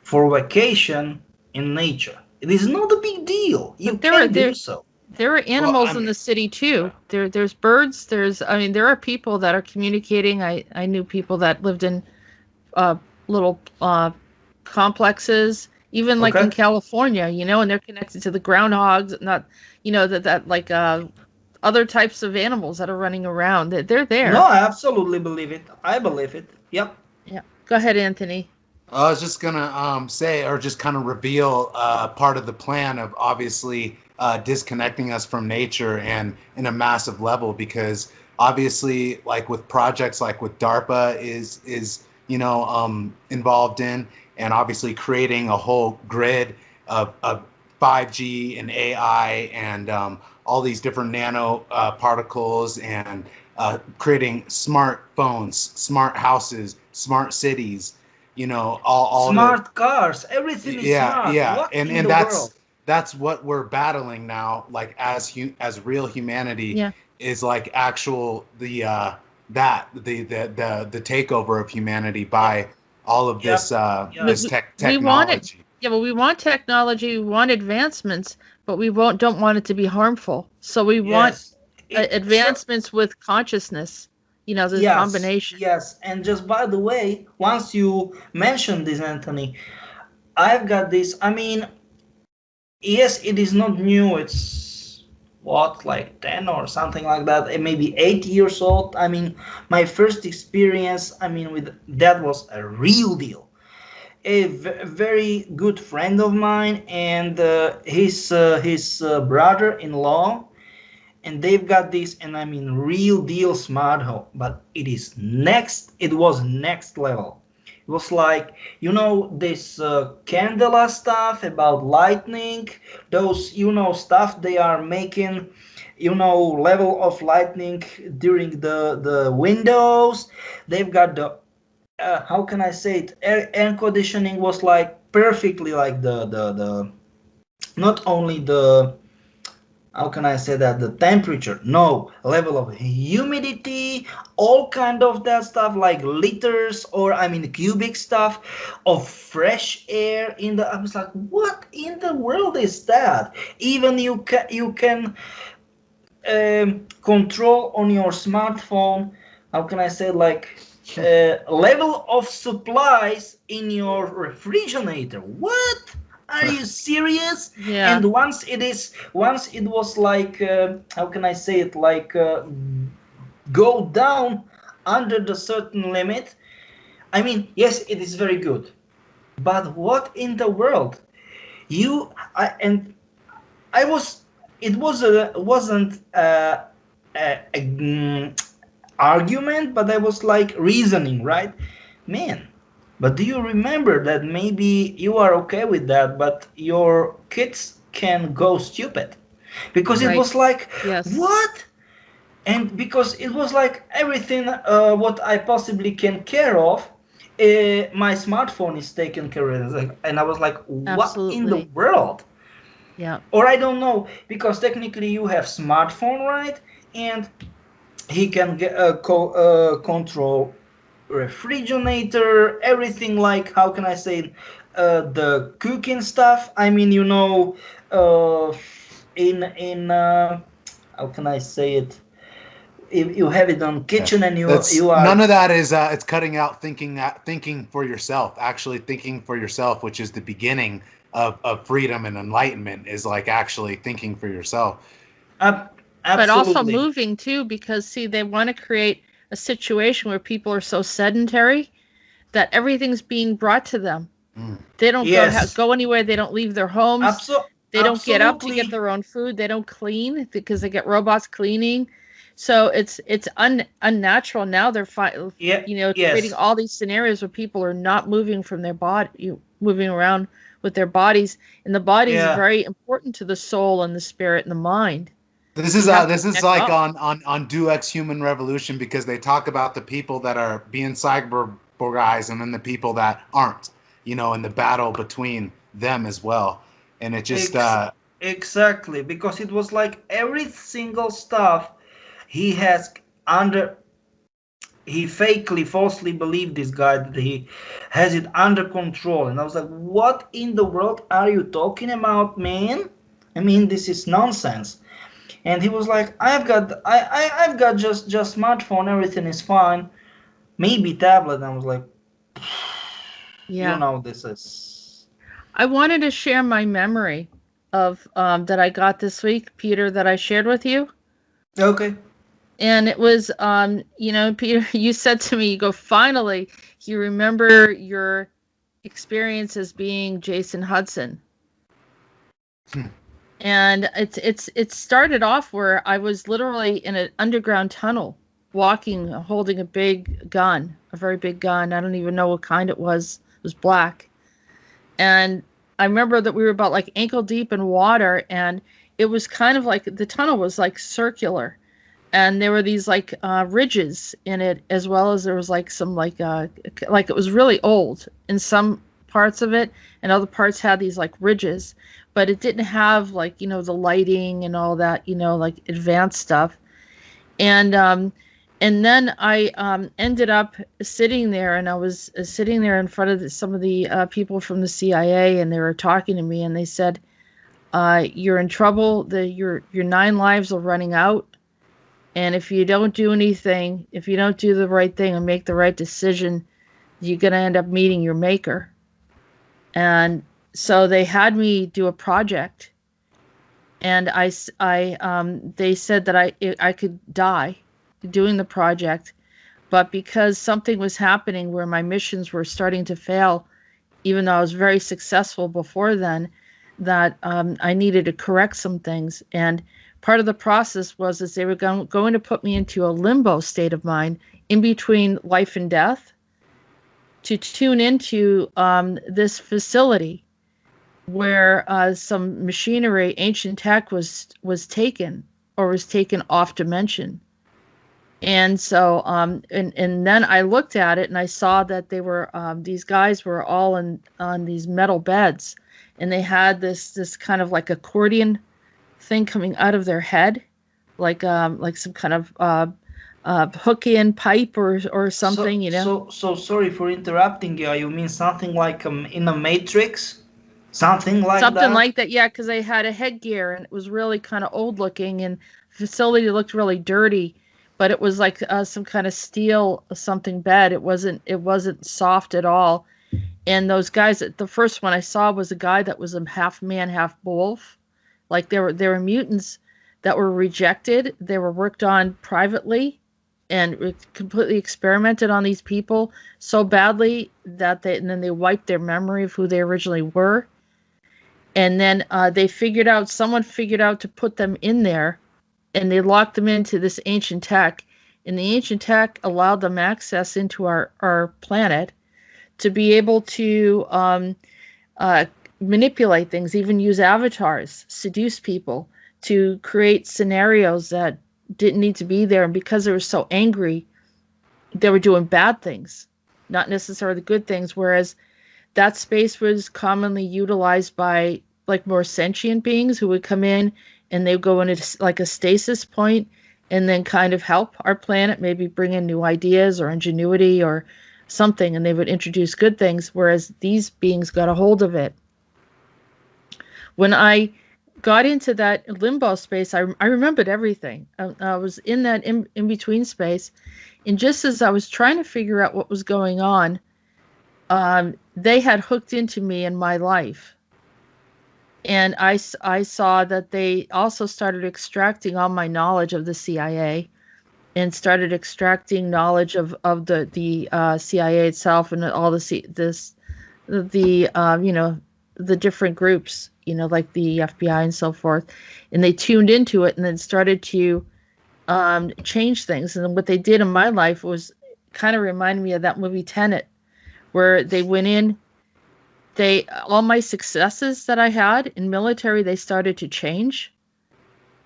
for vacation in nature? It is not a big deal. You can do so. There are animals in the city too. There's birds. There are people that are communicating. I knew people that lived in little complexes, even like in California, and they're connected to the groundhogs, not, that like other types of animals that are running around. They're there. No, I absolutely believe it. I believe it. Yep. Yeah. Go ahead, Anthony. I was just gonna say, or just kind of reveal part of the plan of obviously disconnecting us from nature and in a massive level, because obviously, like with projects like with DARPA is involved in, and obviously creating a whole grid of 5G and AI and all these different nano particles, and creating smart phones, smart houses, smart cities. All smart cars, everything is smart. Yeah, what and that's what we're battling now, like as real humanity, is like actual the takeover of humanity by all of this technology. We want technology, we want advancements, but we don't want it to be harmful. So we want advancements with consciousness. This combination. Yes, and just by the way, once you mentioned this, Anthony, I've got this. I mean, yes, it is not new. It's like 10 or something like that, maybe 8 years old. I mean, my first experience, with that was a real deal. A very good friend of mine and his brother-in-law, and they've got this, and real deal smart home, but it was next level. It was like, this candela stuff about lightning, those, stuff they are making, level of lightning during the windows. They've got the, how can I say it, air conditioning was like perfectly like the not only the, how can I say that, the temperature, no, level of humidity, all kind of that stuff, like liters or cubic stuff of fresh air in the, I was like, what in the world is that? Even you can control on your smartphone, how can I say, like level of supplies in your refrigerator. What? Are you serious? Yeah. And once it was like, how can I say it, like go down under the certain limit. Yes, it is very good, but what in the world? Wasn't argument, but I was like reasoning, right, man. But do you remember that maybe you are okay with that, but your kids can go stupid? Because it was like, what? And because it was like everything what I possibly can care of, my smartphone is taken care of. And I was like, what in the world? Yeah. Or I don't know, because technically you have smartphone, right? And he can control refrigerator, everything, like, how can I say it, the cooking stuff. In how can I say it, if you have it on kitchen and you are, none of that is it's cutting out thinking for yourself, actually thinking for yourself, which is the beginning of freedom and enlightenment, is like actually thinking for yourself. Absolutely. But also moving too, because see, they want to create a situation where people are so sedentary that everything's being brought to them. They don't go anywhere. They don't leave their homes. They don't get up to get their own food. They don't clean because they get robots cleaning. So it's unnatural. Now they're creating all these scenarios where people are not moving from their body, moving around with their bodies, and the body is very important to the soul and the spirit and the mind. This is like on Do X Human Revolution, because they talk about the people that are being cyborgized and then the people that aren't, in the battle between them as well. And it just Exactly, because it was like every single stuff he has under. He fakely, falsely believed this guy that he has it under control, and I was like, "What in the world are you talking about, man? I mean, this is nonsense." And he was like, I've got just smartphone, everything is fine, maybe tablet." And I was like, Yeah. this is. I wanted to share my memory of that I got this week, Peter, that I shared with you. Okay. And it was, Peter, you said to me, you go, finally, you remember your experience as being Jason Hudson. And it started off where I was literally in an underground tunnel, walking, holding a big gun, a very big gun. I don't even know what kind it was. It was black. And I remember that we were about like ankle deep in water, and it was kind of like the tunnel was like circular. And there were these like ridges in it, as well as there was like some like it was really old in some parts of it, and other parts had these like ridges, but it didn't have like the lighting and all that like advanced stuff. And then I ended up sitting there, and I was sitting there in front of some of the people from the CIA, and they were talking to me, and they said, "You're in trouble. Your 9 lives are running out. And if you don't do anything, if you don't do the right thing and make the right decision, you're going to end up meeting your maker." And so they had me do a project, and they said that I could die doing the project, but because something was happening where my missions were starting to fail, even though I was very successful before then, that I needed to correct some things. And part of the process was they were going to put me into a limbo state of mind in between life and death to tune into this facility where some machinery, ancient tech was taken off dimension. And so and then I looked at it, and I saw that they were these guys were all on these metal beds, and they had this kind of like accordion thing coming out of their head, like some kind of hook-in pipe or something, So sorry for interrupting you. You mean something like in a Matrix, something like something that? like that, yeah. Because they had a headgear, and it was really kind of old looking, and the facility looked really dirty, but it was like some kind of steel something bed. It wasn't soft at all. And those guys, the first one I saw was a guy that was a half man, half wolf. Like there were mutants that were rejected. They were worked on privately and completely experimented on these people so badly that then they wiped their memory of who they originally were. And then someone figured out to put them in there, and they locked them into this ancient tech. And the ancient tech allowed them access into our planet to be able to manipulate things, even use avatars, seduce people to create scenarios that didn't need to be there. And because they were so angry, they were doing bad things, not necessarily good things. Whereas that space was commonly utilized by like more sentient beings who would come in, and they would go into like a stasis point and then kind of help our planet, maybe bring in new ideas or ingenuity or something, and they would introduce good things. Whereas these beings got a hold of it. When I got into that limbo space, I remembered everything. I was in that in-between space, and just as I was trying to figure out what was going on, they had hooked into me in my life. And I saw that they also started extracting all my knowledge of the CIA, and started extracting knowledge of the CIA itself, and all the different groups, like the FBI and so forth. And they tuned into it and then started to change things. And what they did in my life was kind of reminded me of that movie Tenet, where they went in, all my successes that I had in military, they started to change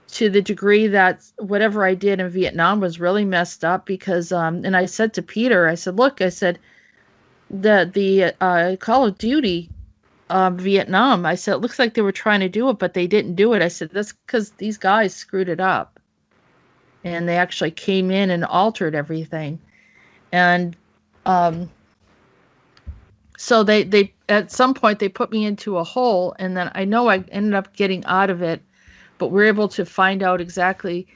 to the degree that whatever I did in Vietnam was really messed up. Because and I said to Peter, I said, look, I said, the Call of Duty Vietnam. I said, it looks like they were trying to do it, but they didn't do it. I said, that's because these guys screwed it up. And they actually came in and altered everything. And so they at some point they put me into a hole, and then I know I ended up getting out of it, but we're able to find out exactly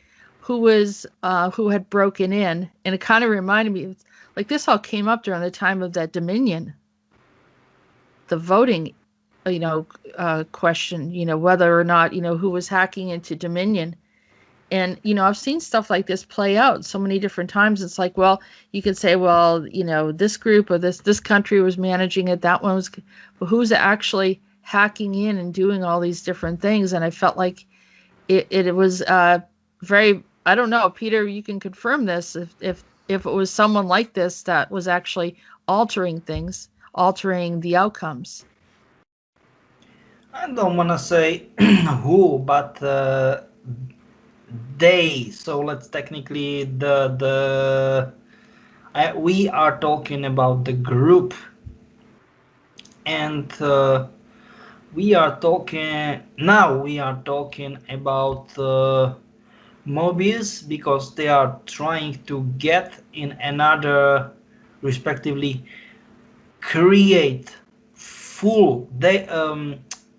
who had broken in. And it kind of reminded me, like, this all came up during the time of that Dominion, the voting, question, whether or not, who was hacking into Dominion. And, I've seen stuff like this play out so many different times. It's like, well, you could say, well, this group or this country was managing it. That one was, but who's actually hacking in and doing all these different things? And I felt like it was very, I don't know, Peter, you can confirm this. If it was someone like this that was actually altering things, altering the outcomes. I don't want to say who, but they. So let's technically we are talking about the group, and we are talking about Mobius, because they are trying to get in another, respectively, create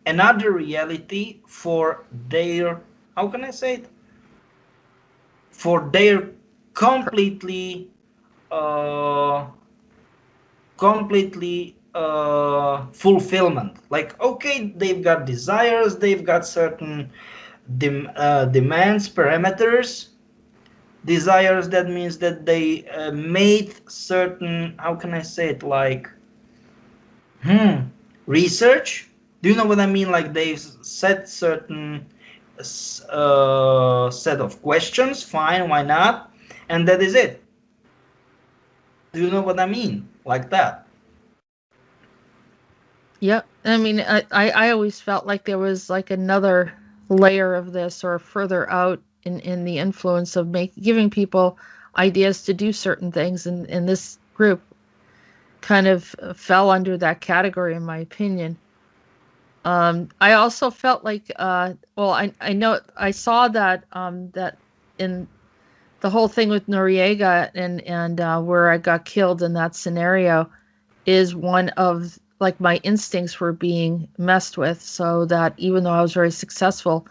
another reality for their, how can I say it, for their completely fulfillment. Like, okay, they've got desires, they've got certain demands, parameters. Desires, that means that they made certain, how can I say it, like research. Do you know what I mean? Like, they've set certain set of questions. Fine, why not? And that is it. Do you know what I mean? Like that. Yep. I mean, I always felt like there was like another layer of this, or further out in the influence of giving people ideas to do certain things. And this group kind of fell under that category, in my opinion. I also felt like, I know I saw that that in the whole thing with Noriega and where I got killed in that scenario is one of, like, my instincts were being messed with, so that even though I was very successful,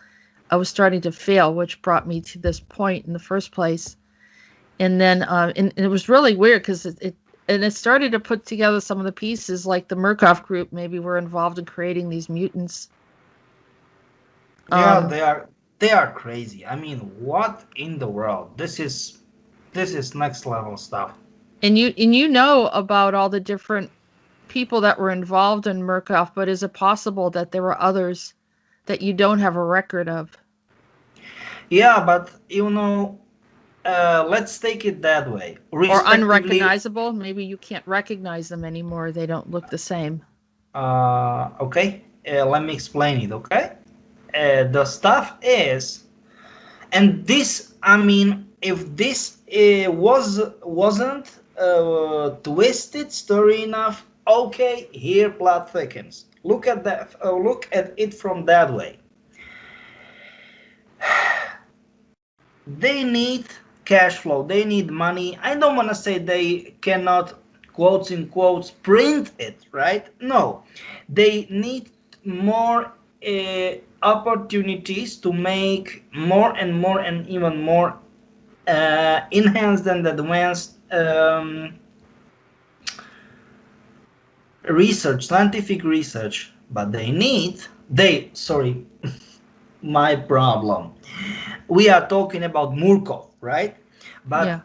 I was starting to fail, which brought me to this point in the first place. And then and it was really weird, because it started to put together some of the pieces, like the Murkoff group maybe were involved in creating these mutants. Yeah, they are crazy. I mean, what in the world? This is next level stuff. And you know about all the different people that were involved in Murkoff, but is it possible that there were others that you don't have a record of? Yeah, but let's take it that way. Or unrecognizable. Maybe you can't recognize them anymore. They don't look the same. Okay. Let me explain it, okay? The stuff is, and this, I mean, if this wasn't twisted story enough, okay, here plot thickens. Look at that. Look at it from that way. They need cash flow. They need money. I don't want to say they cannot, quotes in quotes, print it, right? No, they need more opportunities to make more and more and even more enhanced and advanced research, scientific research. But sorry, my problem. We are talking about Murkoff, right? But yeah,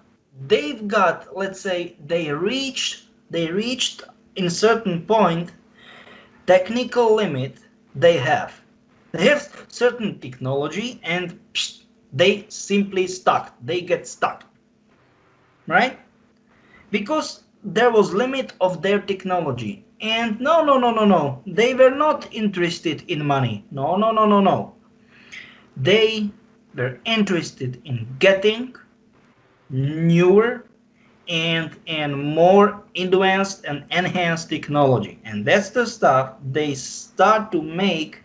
they've got, let's say, they reached in certain point technical limit. They have certain technology, and they simply stuck. They get stuck, right? Because there was limit of their technology. And no. They were not interested in money. No. They were interested in getting newer and more advanced and enhanced technology. And that's the stuff they start to make,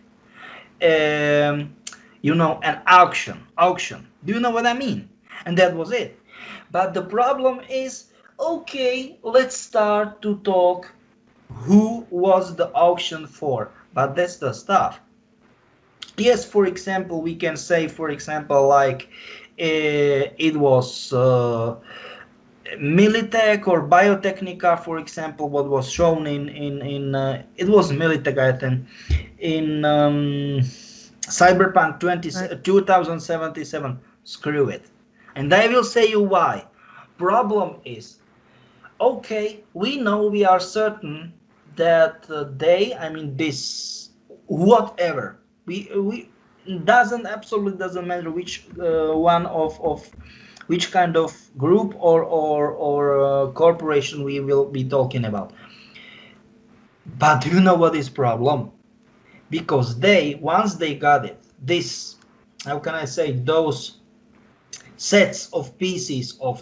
an auction. Do you know what I mean? And that was it. But the problem is, okay, let's start to talk who was the auction for. But that's the stuff. Yes, for example, we can say, for example, like it was Militech or Biotechnica, for example, what was shown in it was Militech, I think, in Cyberpunk 2077. Screw it. And I will say you why. Problem is, okay, we know, we are certain that this whatever we absolutely doesn't matter which one of which kind of group or corporation we will be talking about. But do you know what is problem? Because once they got it, this, how can I say, those sets of pieces of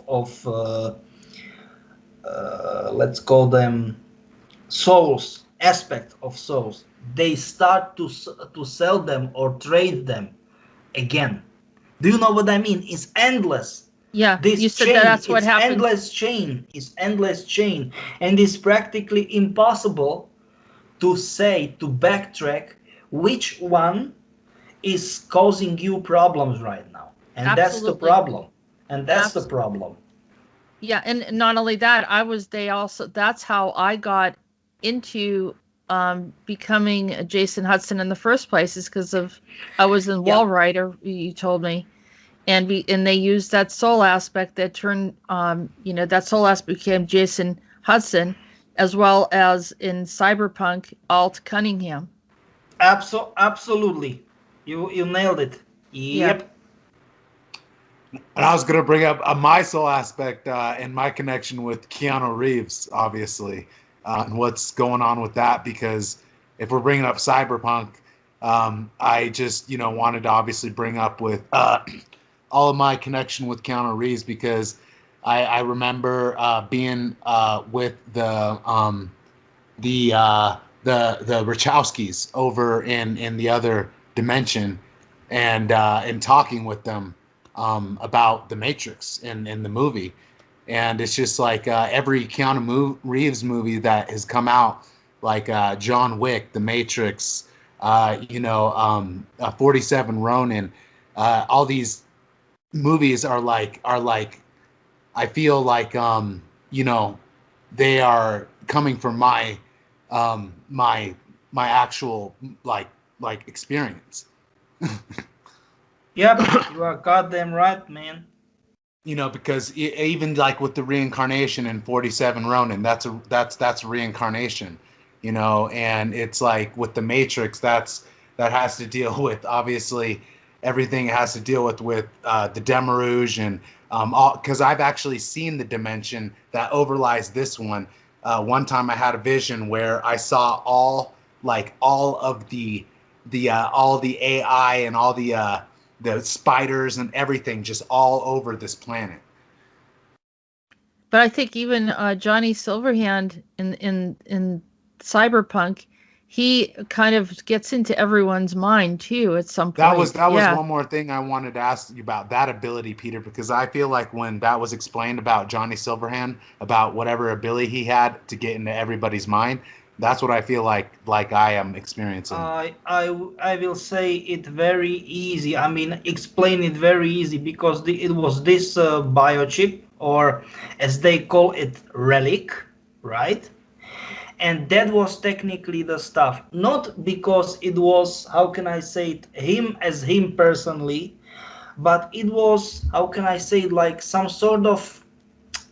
let's call them souls, aspect of souls, they start to sell them or trade them again. Do you know what I mean? It's endless. Yeah, This you said chain, that's what it's happened. endless chain, and it's practically impossible to backtrack which one is causing you problems right now. And Absolutely. that's the problem. And that's the Absolutely. problem. Yeah, and not only that, that's how I got into becoming a Jason Hudson in the first place, is because I was in Wall Rider, you told me. And they used that soul aspect that turned that soul aspect became Jason Hudson, as well as in Cyberpunk, Alt Cunningham. Absolutely. You nailed it. Yep. Yeah. And I was going to bring up my soul aspect and my connection with Keanu Reeves, obviously, and what's going on with that. Because if we're bringing up Cyberpunk, I just wanted to obviously bring up with all of my connection with Keanu Reeves, because I remember being with the Wachowskis over in the other dimension, and talking with them about the Matrix in the movie. And it's just like every Keanu Reeves movie that has come out, like John Wick, The Matrix, 47 Ronin, all these movies are like I feel like they are coming from my my actual like experience. Yep, you are goddamn right, man. Because even like with the reincarnation in 47 Ronin, that's reincarnation, and it's like with the Matrix, that has to deal with, obviously, everything has to deal with the Demiurge, and because I've actually seen the dimension that overlies this one. One time I had a vision where I saw all of the AI and all the spiders and everything just all over this planet. But I think even Johnny Silverhand in Cyberpunk, he kind of gets into everyone's mind too at some point. That was one more thing I wanted to ask you about, that ability, Peter, because I feel like when that was explained about Johnny Silverhand, about whatever ability he had to get into everybody's mind, that's what I feel like I am experiencing. I will say it very easy. I mean, explain it very easy, because it was this biochip, or as they call it, relic, right? And that was technically the stuff. Not because it was, how can I say it, him personally, but it was, how can I say it, like some sort of,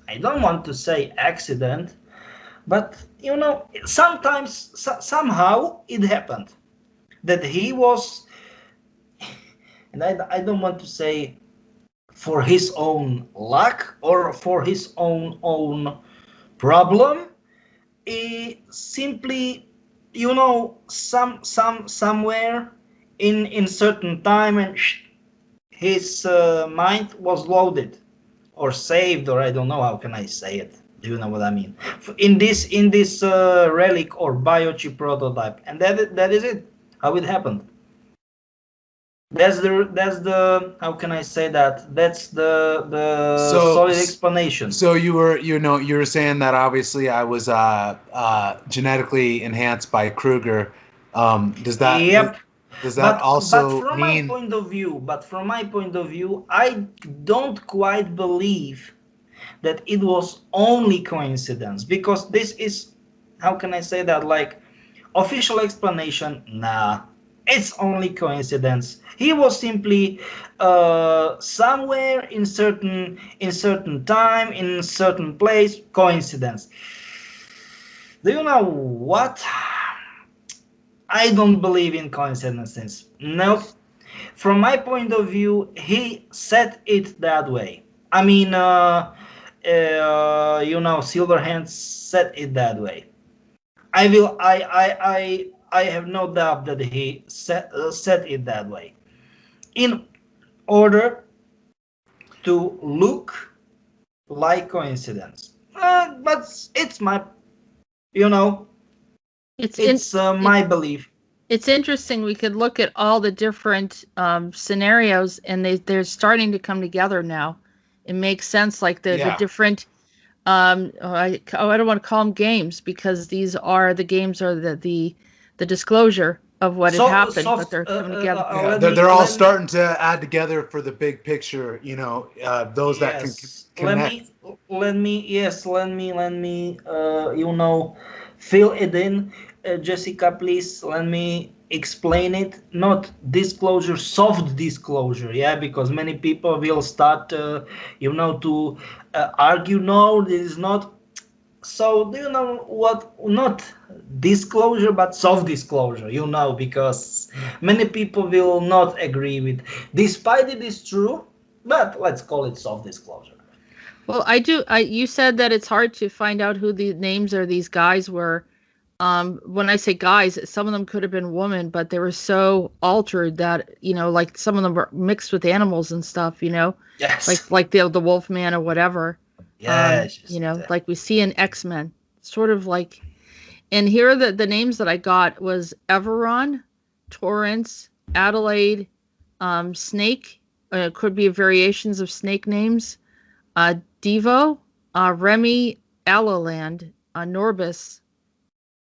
I don't want to say accident, but sometimes somehow it happened that he was, and I don't want to say for his own luck or for his own problem, simply somewhere in certain time, and his mind was loaded or saved, or I don't know how can I say it. Do you know what I mean? In this relic or biochip prototype, and that is it. How it happened. That's the how can I say that? That's the solid explanation. So you were saying that obviously I was genetically enhanced by Kruger. Does that Yep. does that also from mean? my point of view, I don't quite believe that it was only coincidence, because this is, how can I say that, like, official explanation, nah, it's only coincidence. He was simply somewhere in certain time, in certain place. Coincidence. Do you know what? I don't believe in coincidences. Nope. From my point of view, he set it that way. I mean, Silverhand set it that way. I have no doubt that he set it that way, in order to look like coincidence. But it's my, it's my belief. It's interesting. We could look at all the different scenarios, and they're starting to come together now. It makes sense, like the different. I don't want to call them games, because these are the games, or the disclosure of what had happened, but they're coming together. They're all starting to add together for the big picture. Those that can connect. Let me fill it in. Jessica, please let me explain it. Not disclosure, soft disclosure, because many people will start, to argue. No, this is not. So do you know what? Not disclosure, but soft disclosure. Because many people will not agree with, despite it is true. But let's call it soft disclosure. Well, you said that it's hard to find out who the names of these guys were. When I say guys, some of them could have been women, but they were so altered that, like some of them were mixed with animals and stuff, Yes. like the wolf man or whatever. Yes. Like we see in X-Men, sort of like. And here are the names that I got was Everon, Torrance, Adelaide, Snake, could be variations of snake names, Devo, Remy, Alaland, Norbus,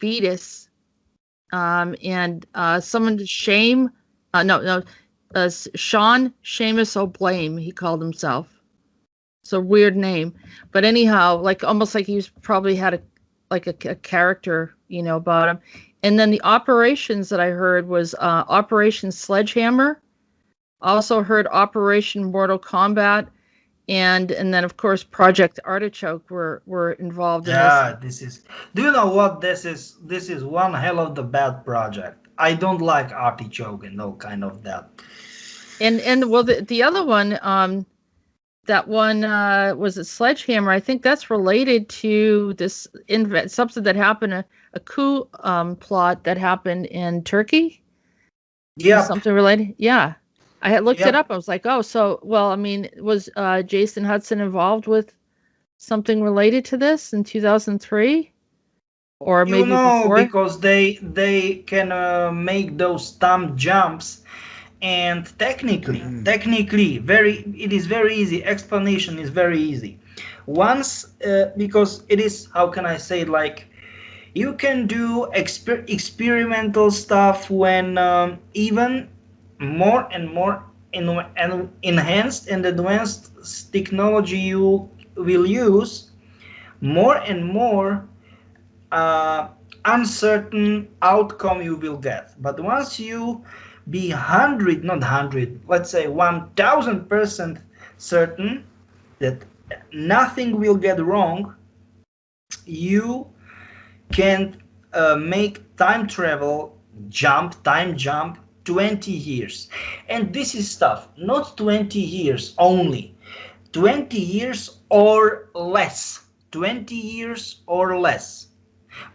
Beatus, and someone to Shame. Sean Seamus O'Blame, he called himself. It's a weird name, but anyhow, like almost like he probably had a character, about him. And then the operations that I heard was Operation Sledgehammer. Also heard Operation Mortal Kombat, and then of course Project Artichoke were involved in this. Yeah, this is. Do you know what this is? This is one hell of the bad project. I don't like Artichoke and all kind of that. And well, the other one, that one was a Sledgehammer. I think that's related to this something that happened, a coup plot that happened in Turkey. Yeah, something related. Yeah. I had looked it up. I was like, oh, so, well, I mean, was Jason Hudson involved with something related to this in 2003? Or maybe before? Because they can make those thumb jumps, and technically, it is very easy. Explanation is very easy. Once, because it is, how can I say it, like, you can do experimental stuff when even more and more enhanced and advanced technology you will use, more and more uncertain outcome you will get. But once you be 100, let's say 1000% certain that nothing will get wrong, you can make time jump 20 years. And this is stuff, not 20 years only, 20 years or less, 20 years or less,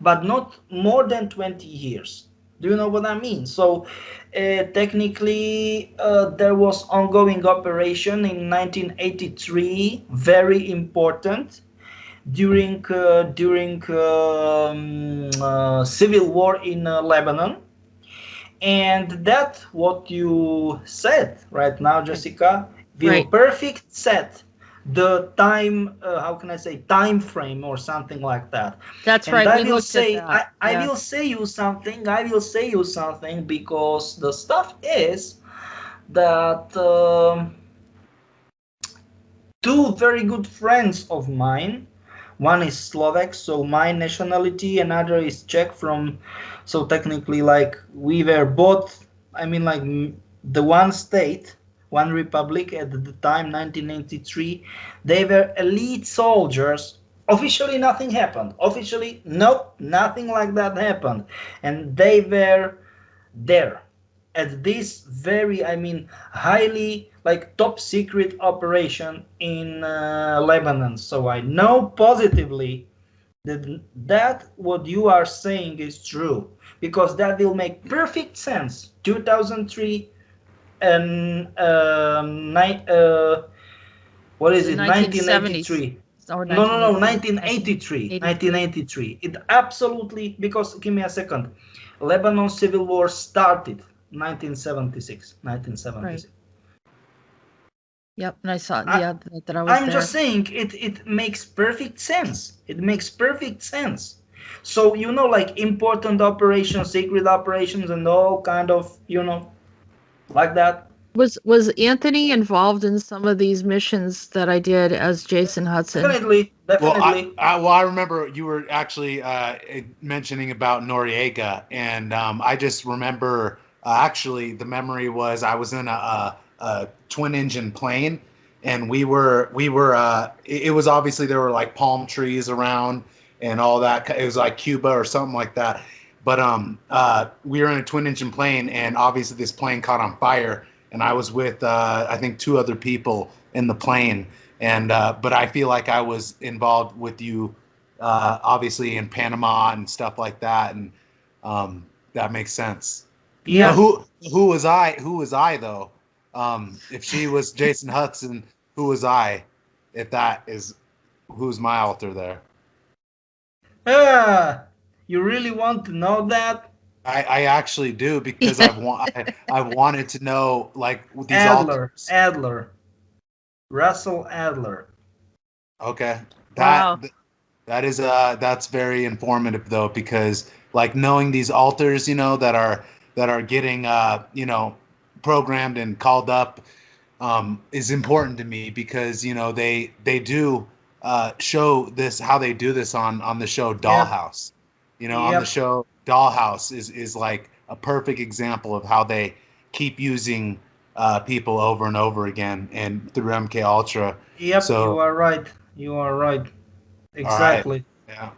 but not more than 20 years. Do you know what I mean? So technically, there was ongoing operation in 1983, very important during civil war in Lebanon. And that what you said right now, Jessica, will Right. perfect set the time, how can I say, time frame or something like that. That's And right. I We will looked at say, that. I Yeah. will say you something, because the stuff is that two very good friends of mine, one is Slovak, so my nationality, another is Czech from, so technically like we were both, I mean like the one state, one republic at the time, 1983, they were elite soldiers. Officially nothing happened. Officially, nope, nothing like that happened. And they were there at this very, I mean, highly like top secret operation in Lebanon. So I know positively that what you are saying is true, because that will make perfect sense. 2003 and what is The it, 1970s 1983. or No, 1983. 1983. 1983. 1983. It absolutely, because give me a second. Lebanon civil war started 1976. Right. 1976. Yep. And I saw, I, yeah, that I was I'm there. just saying it makes perfect sense. It makes perfect sense. So like important operations, secret operations, and all kind of like that. Was Anthony involved in some of these missions that I did as Jason Hudson? Definitely, Well, definitely. I remember you were actually mentioning about Noriega, and I just remember actually the memory was I was in a twin engine plane, and it was obviously there were like palm trees around and all that. It was like Cuba or something like that. But we were in a twin engine plane, and obviously this plane caught on fire, and I was with I think two other people in the plane. And but I feel like I was involved with you, obviously in Panama and stuff like that, and that makes sense. But Yeah. who was I? Who was I though? If she was Jason Hudson, who was I? If that is who's my alter there? You really want to know that? I actually do because I've wanted to know like these Adler, alters. Adler, Russell Adler. Okay, that Wow. that's very informative though, because like knowing these alters, that are getting programmed and called up, is important to me because they do show this how they do this on the show Yep, Dollhouse. On the yep, show Dollhouse is like a perfect example of how they keep using people over and over again and through MK Ultra. yep. You So are right. You are right. all right, Exactly. yeah.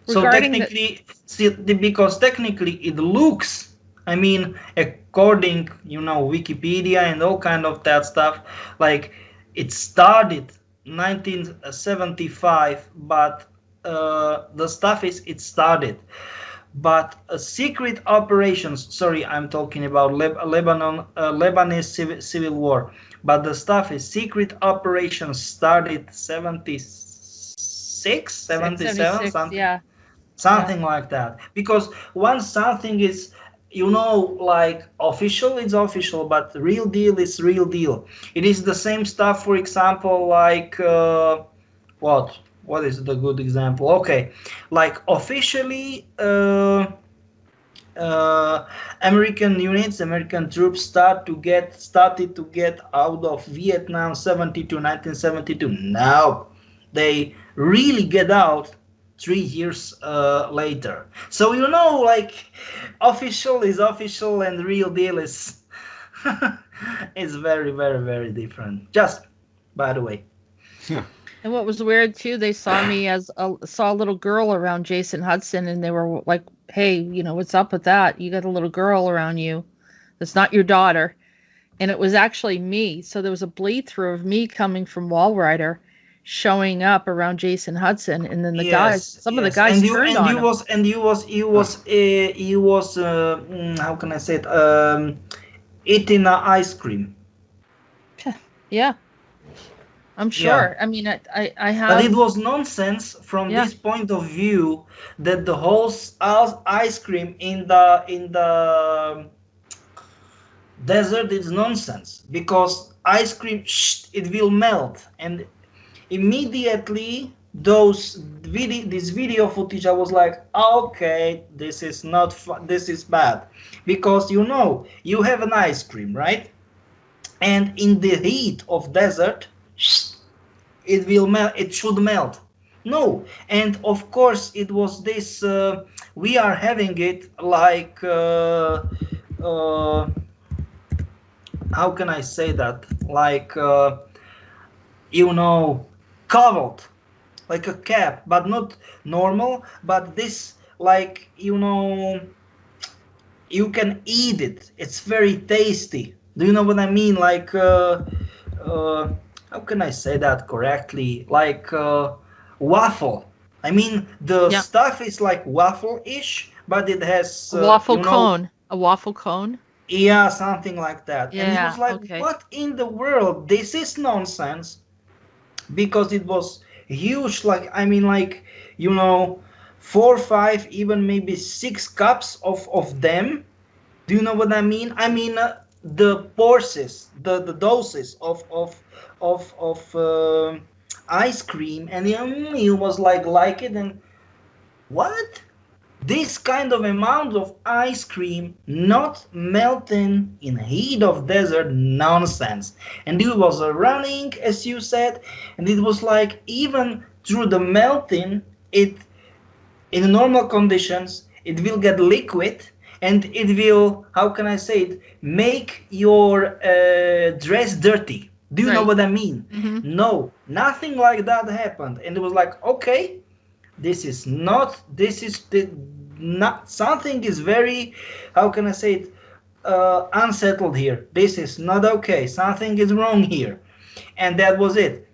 So Regarding the technically, see, because technically it looks, I mean, according, Wikipedia and all kind of that stuff, like it started 1975, but the stuff is it started. But secret operations, sorry, I'm talking about Lebanon, Lebanese civil war. But the stuff is secret operations started 76, 77, 676, something yeah. Yeah. something like that, because once something is like official, it's official, but real deal is real deal. It is the same stuff, for example, like what is the good example? Okay, like officially American units, American troops started to get out of Vietnam 72, 1972. Now they really get out 3 years later. So like official is official and real deal is is very, very, very different. Just by the way. And what was weird too, they saw me saw a little girl around Jason Hudson, and they were like, "Hey, what's up with that? You got a little girl around you. That's not your daughter." And it was actually me. So there was a bleed through of me coming from Wall Rider, showing up around Jason Hudson, and then some of the yes, guys and turned on him. He was how can I say it? Eating ice cream. Yeah, I'm sure. I mean, I have. But it was nonsense from this point of view that the whole ice cream in the desert is nonsense, because ice cream it will melt, and immediately this video footage, I was like, okay, this is not this is bad, because you have an ice cream, right? And in the heat of desert, it will melt, it should melt. No, and of course it was this we are having it like how can I say that, like covered like a cap, but not normal, but this, like, you can eat it, it's very tasty. Do you know what I mean? Like how can I say that correctly, like waffle. I mean, the stuff is like waffle-ish, but it has a waffle cone. A waffle cone. Yeah, something like that. Yeah, and it was like, okay. What in the world? This is nonsense. Because it was huge, like, I mean, like, 4, 5, even maybe 6 cups of them. Do you know what I mean? I mean, the portions, the doses of ice cream, and he was like it, and what? This kind of amount of ice cream not melting in heat of desert, nonsense. And it was running, as you said, and it was like, even through the melting, it, in normal conditions, it will get liquid, and it will, how can I say it, make your dress dirty. Do you know what I mean? Mm-hmm. No, nothing like that happened. And it was like, okay, something is very, how can I say it, unsettled here. This is not okay. Something is wrong here. And that was it.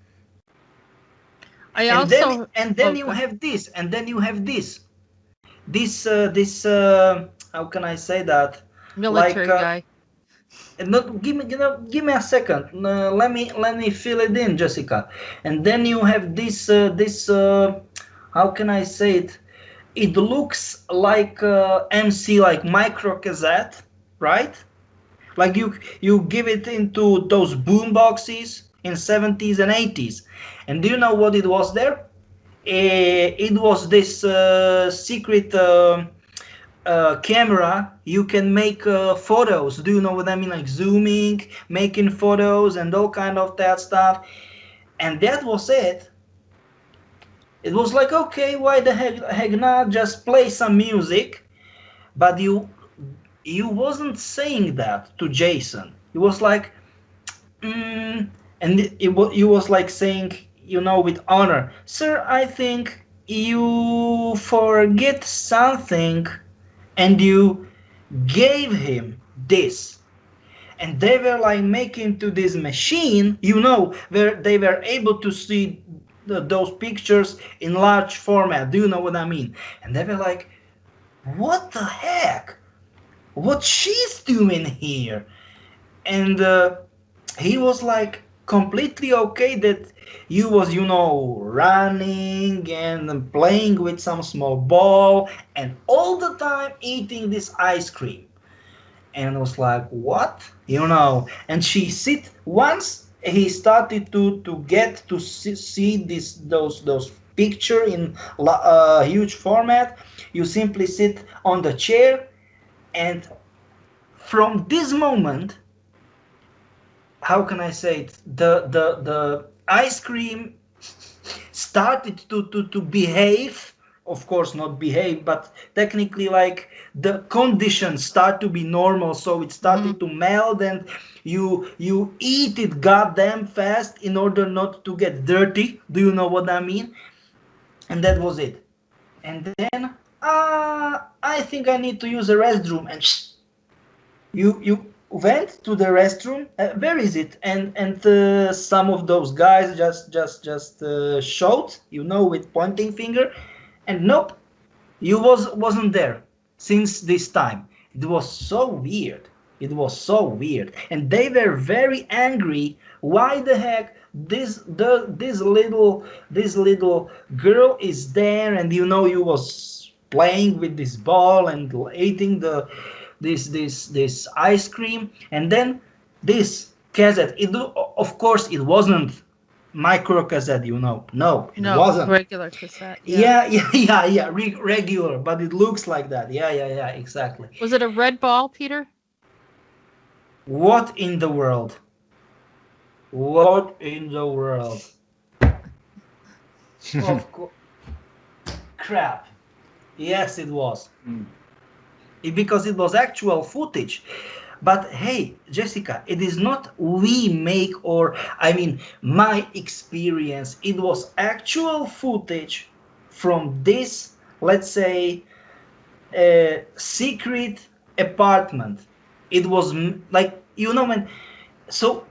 And then you have this, and then you have this, how can I say that? Military guy. Not, give me a second. Let me fill it in, Jessica. And then you have this how can I say it? It looks like MC, like micro cassette, right? Like you give it into those boom boxes in 70s and 80s. And do you know what it was there? It was this secret camera. You can make photos. Do you know what I mean? Like zooming, making photos, and all kind of that stuff. And that was it. It was like, okay, why the heck not just play some music? But you wasn't saying that to Jason. It was like, and you was like saying, with honor, sir, I think you forget something, and you gave him this. And they were like making to this machine, where they were able to see those pictures in large format. Do you know what I mean? And they were like, what the heck? What she's doing here? And he was like completely okay that you was, running and playing with some small ball and all the time eating this ice cream. And I was like, what? And she sit once he started to get to see those picture in huge format. You simply sit on the chair, and from this moment, how can I say it, the ice cream started to behave. Of course not behave, but technically, like, the conditions start to be normal, so it started to melt, and you eat it goddamn fast in order not to get dirty. Do you know what I mean? And that was it. And then I think I need to use a restroom, and you went to the restroom. Where is it? And some of those guys just showed, with pointing finger, and nope, you wasn't there since this time. It was so weird. It was so weird, and they were very angry. Why the heck this little girl is there, and you was playing with this ball and eating this ice cream, and then this cassette. Of course it wasn't micro cassette, No, it wasn't. Regular cassette. Yeah. Regular, but it looks like that. Yeah, exactly. Was it a red ball, Peter? What in the world? What in the world? Of course. Crap. Yes, it was. Because it was actual footage. But hey, Jessica, it is not my experience. It was actual footage from this, let's say, secret apartment. It was so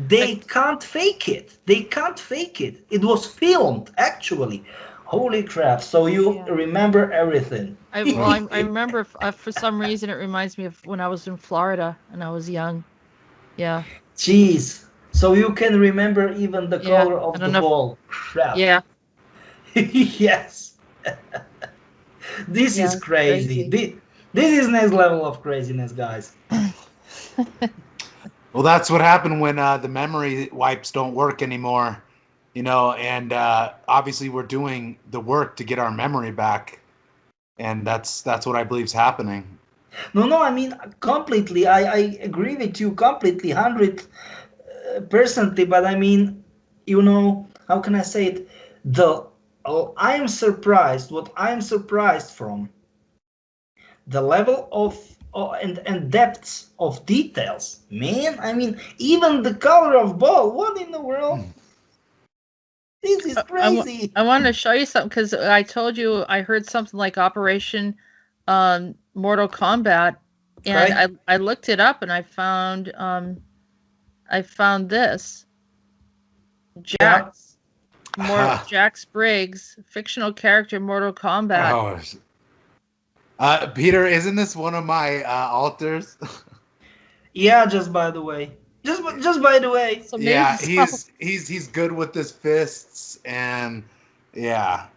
they can't fake it. It was filmed, actually. Holy crap. So you remember everything. I remember, for some reason, it reminds me of when I was in Florida and I was young. Yeah. Jeez. So you can remember even the color of the ball. Crap. Yeah. Yes. This is crazy. This is next level of craziness, guys. Well, that's what happened when the memory wipes don't work anymore, and obviously we're doing the work to get our memory back, and that's what I believe is happening. No, I mean, completely. I agree with you completely, 100%. But I mean, how can I say it? I'm surprised. What I'm surprised from the level of and depths of details, man. I mean, even the color of ball. What in the world? This is crazy. I want to show you something, because I told you I heard something like Operation Mortal Kombat, and right. I looked it up and I found this. Jax Briggs, fictional character, Mortal Kombat. Oh. Peter, isn't this one of my alters? Yeah, just by the way. Just by the way. So yeah, he's good with his fists, and yeah.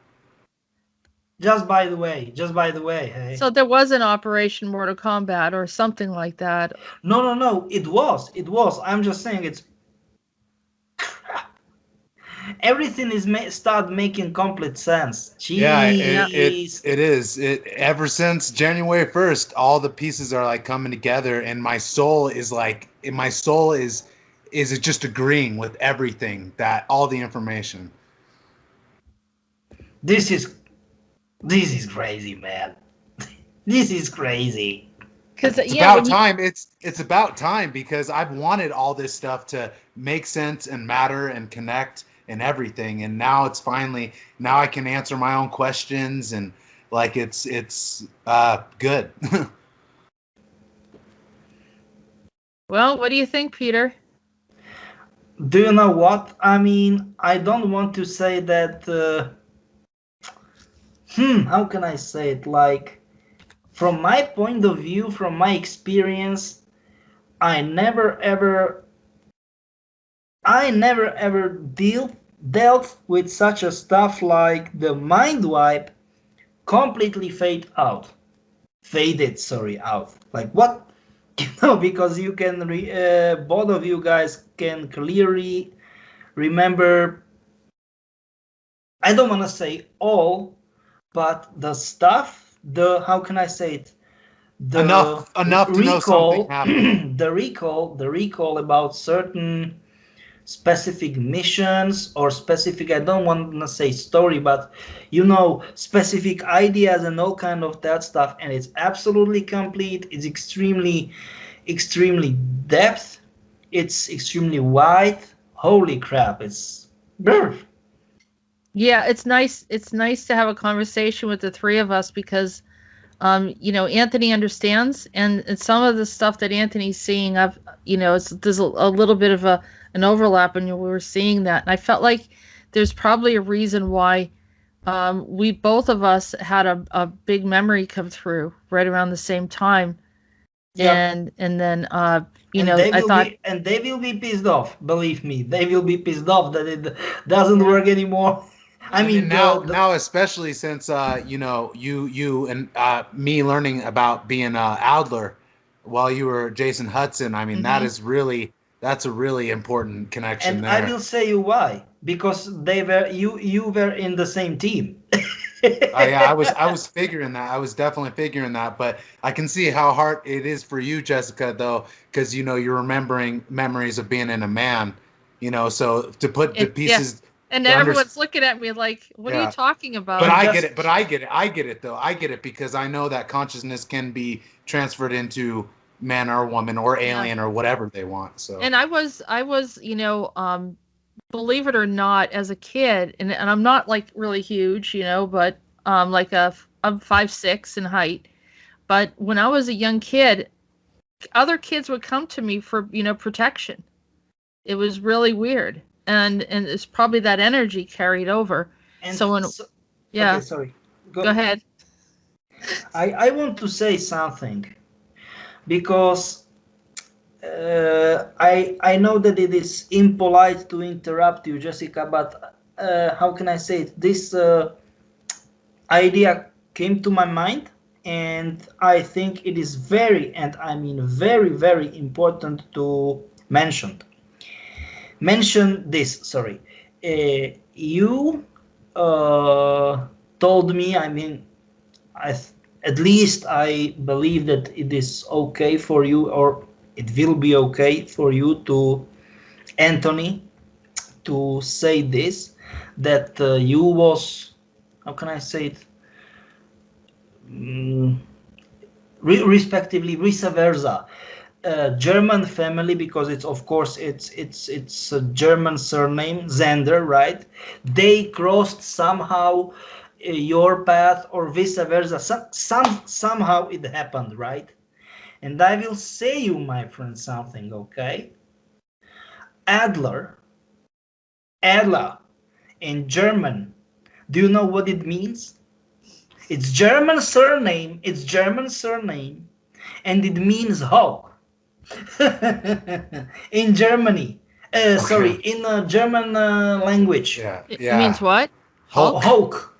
Just by the way. Hey. So there was an Operation Mortal Kombat or something like that. No. It was. I'm just saying it's. Everything is start making complete sense. Jeez. Yeah, it is. Ever since January 1st, all the pieces are like coming together, and my soul is just agreeing with everything, that all the information. This is crazy, man. This is crazy. It's about time. It's about time, because I've wanted all this stuff to make sense and matter and connect and everything, and now it's finally, now I can answer my own questions, and like it's good. Well, what do you think, Peter? Do you know what? I mean, I don't want to say that how can I say it? Like, from my point of view, from my experience, I never ever dealt with such a stuff like the mind wipe completely faded out. Like, what? Because you can both of you guys can clearly remember, I don't want to say all, but the stuff, how can I say it? Enough to know something happened. The recall about certain specific missions or specific, I don't want to say story, but specific ideas and all kind of that stuff, and it's absolutely complete. It's extremely depth. It's extremely wide. Holy crap, it's yeah, it's nice to have a conversation with the three of us, because Anthony understands, and some of the stuff that Anthony's seeing, there's a little bit of an overlap, and we were seeing that, and I felt like there's probably a reason why we both of us had a big memory come through right around the same time, and then I thought, and they will be pissed off. Believe me, they will be pissed off that it doesn't work anymore. I mean, now especially since you and me learning about being Adler while you were Jason Hudson. I mean, that's a really important connection. And there. I will say you why, because you were in the same team. Yeah, I was figuring that. I was definitely figuring that, but I can see how hard it is for you, Jessica, though, because you're remembering memories of being in a man. So to put the pieces. Yeah. And everyone's looking at me like, what are you talking about? But I get it. But I get it, though. I get it because I know that consciousness can be transferred into man or woman or alien or whatever they want. So. And I was, believe it or not, as a kid, and I'm not like really huge, but I'm 5'6" in height. But when I was a young kid, other kids would come to me for protection. It was really weird. And it's probably that energy carried over. And okay, sorry. Go ahead. I want to say something because I know that it is impolite to interrupt you, Jessica, but how can I say it? This idea came to my mind, and I think it is very, and I mean very, very important to mention this. Sorry, you told me, I mean, at least I believe that it is okay for you, or it will be okay for you to, Anthony, to say this, that you was, how can I say it, respectively vice versa, German family, because it's of course it's a German surname, Zender, right? They crossed somehow your path, or vice versa. Somehow it happened, right? And I will say you, my friend, something, okay? Adler in German. Do you know what it means? It's German surname, and it means hawk. In Germany, sorry, in German language. Yeah. It means what? Hawk.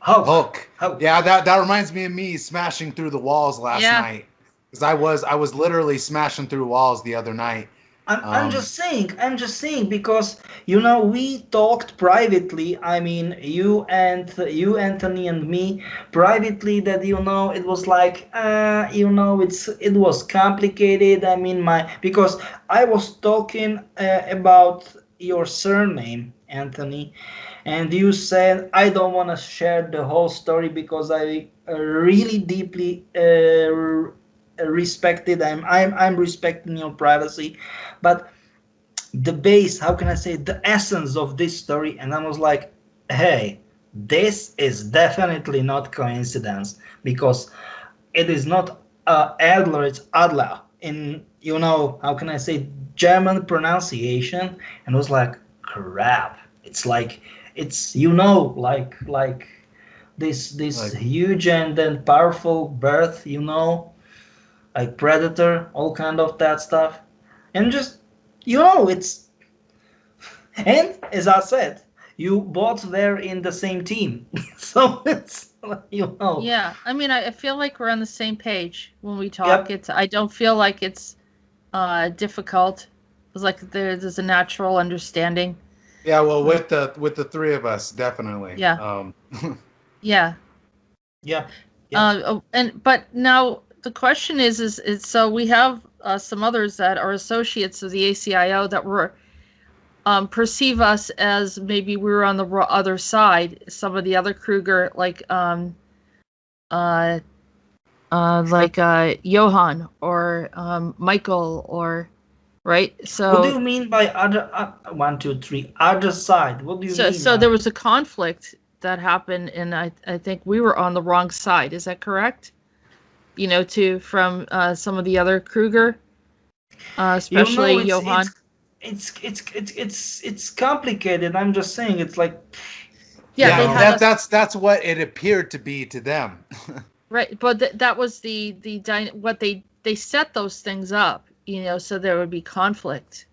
Yeah, that reminds me of me smashing through the walls last night, because I was literally smashing through walls the other night. I'm just saying because we talked privately. I mean, you Anthony and me privately, that it was like it was complicated. I mean, because I was talking about your surname, Anthony, and you said I don't want to share the whole story because I really deeply respected. I'm respecting your privacy, but the base, how can I say, the essence of this story, and I was like, hey, this is definitely not coincidence, because it is not Adler, it's Adler in how can I say, German pronunciation. And I was like, crap, it's like it's like this like, huge and then powerful birth, like Predator, all kind of that stuff. And just, it's, and as I said, you both were in the same team. So it's, Yeah, I mean, I feel like we're on the same page when we talk. Yep. I don't feel like it's difficult. It's like there's a natural understanding. Yeah, well, with the three of us, definitely. Yeah. Yeah. But now the question is so we have some others that are associates of the ACIO that were perceive us as maybe we were on the other side. Some of the other Kruger, like Johann or Michael, or right. So what do you mean by other? 1, 2, 3. Other side. What do you mean? So there was a conflict that happened, and I think we were on the wrong side. Is that correct? from some of the other Kruger, especially Johann. It's complicated. I'm just saying, it's like, Yeah, that's what it appeared to be to them. Right, but that was what they set those things up, so there would be conflict.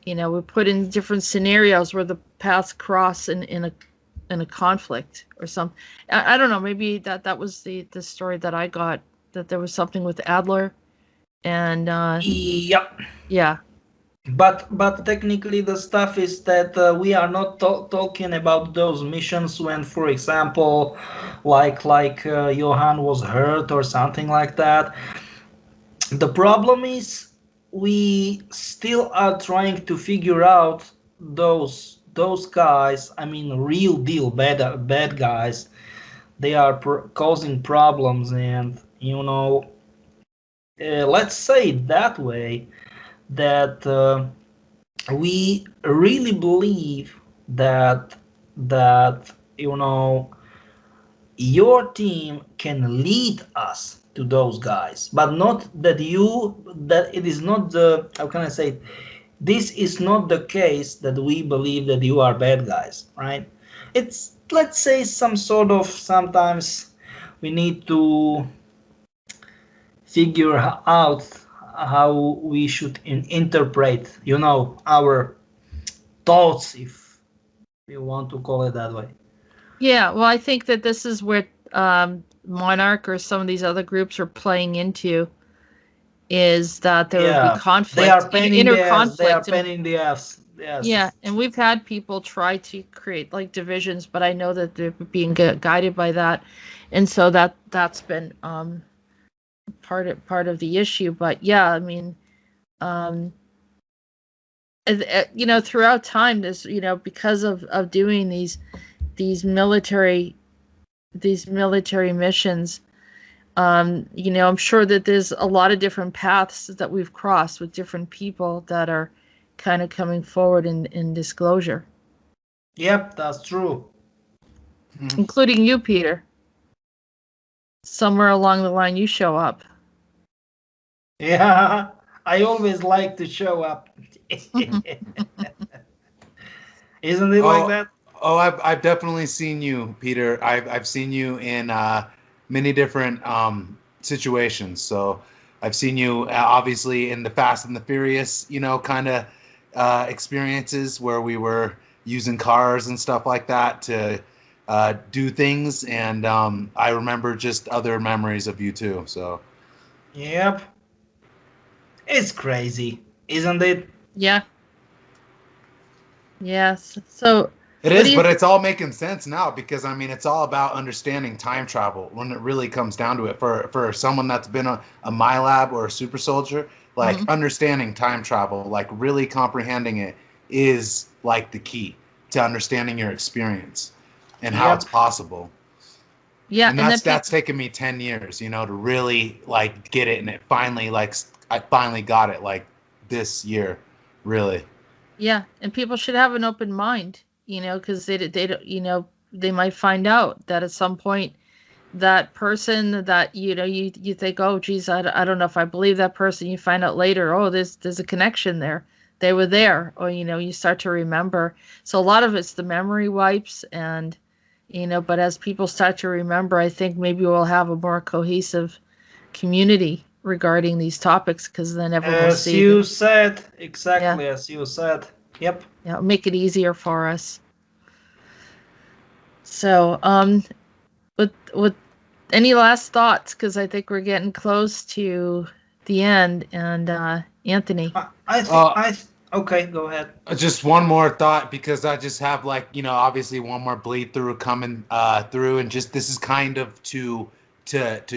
We put in different scenarios where the paths cross in a conflict or something. I don't know. Maybe that was the story that I got, that there was something with Adler, and yep. Yeah. But technically the stuff is that we are not talking about those missions when, for example, like Johann was hurt or something like that. The problem is we still are trying to figure out those guys. I mean, real deal bad guys. They are causing problems, and let's say it that way, that we really believe that your team can lead us to those guys, but not that it is not the, how can I say it? This is not the case that we believe that you are bad guys, right? It's, let's say, some sort of, sometimes we need to figure out how we should interpret, our thoughts, if you want to call it that way. Yeah, well, I think that this is where Monarch or some of these other groups are playing into, is that there would be conflict. They are painting the Fs. Yes. Yeah, and we've had people try to create like divisions, but I know that they're being guided by that, and so that's been part of the issue. But yeah, I mean, throughout time, this, because of doing these military missions, I'm sure that there's a lot of different paths that we've crossed with different people that are kind of coming forward in disclosure. Yep, that's true. Including you, Peter. Somewhere along the line, you show up. Yeah, I always like to show up. Isn't it like that? Oh, I've definitely seen you, Peter. I've seen you in many different situations. So I've seen you obviously in the Fast and the Furious, kind of experiences where we were using cars and stuff like that to do things. And I remember just other memories of you too. So. Yep. It's crazy, isn't it? Yeah. Yes. So. It is, but it's all making sense now, because I mean, it's all about understanding time travel when it really comes down to it. For someone that's been a MyLab or a super soldier, like understanding time travel, like really comprehending it, is like the key to understanding your experience and how it's possible. Yeah, and that's taken me 10 years, to really like get it, and it finally, like, I finally got it like this year, really. Yeah, and people should have an open mind. Because they don't, they might find out that at some point that person that, you think, oh, geez, I don't know if I believe that person. You find out later, oh, there's a connection there. They were there. Or, you start to remember. So a lot of it's the memory wipes. And, but as people start to remember, I think maybe we'll have a more cohesive community regarding these topics, because then everyone will see. As you said. As you said. Yep. Yeah, make it easier for us. So, with any last thoughts? Because I think we're getting close to the end. And Anthony, okay, go ahead. Just one more thought, because I just have, like, obviously one more bleed through coming through, and just this is kind of to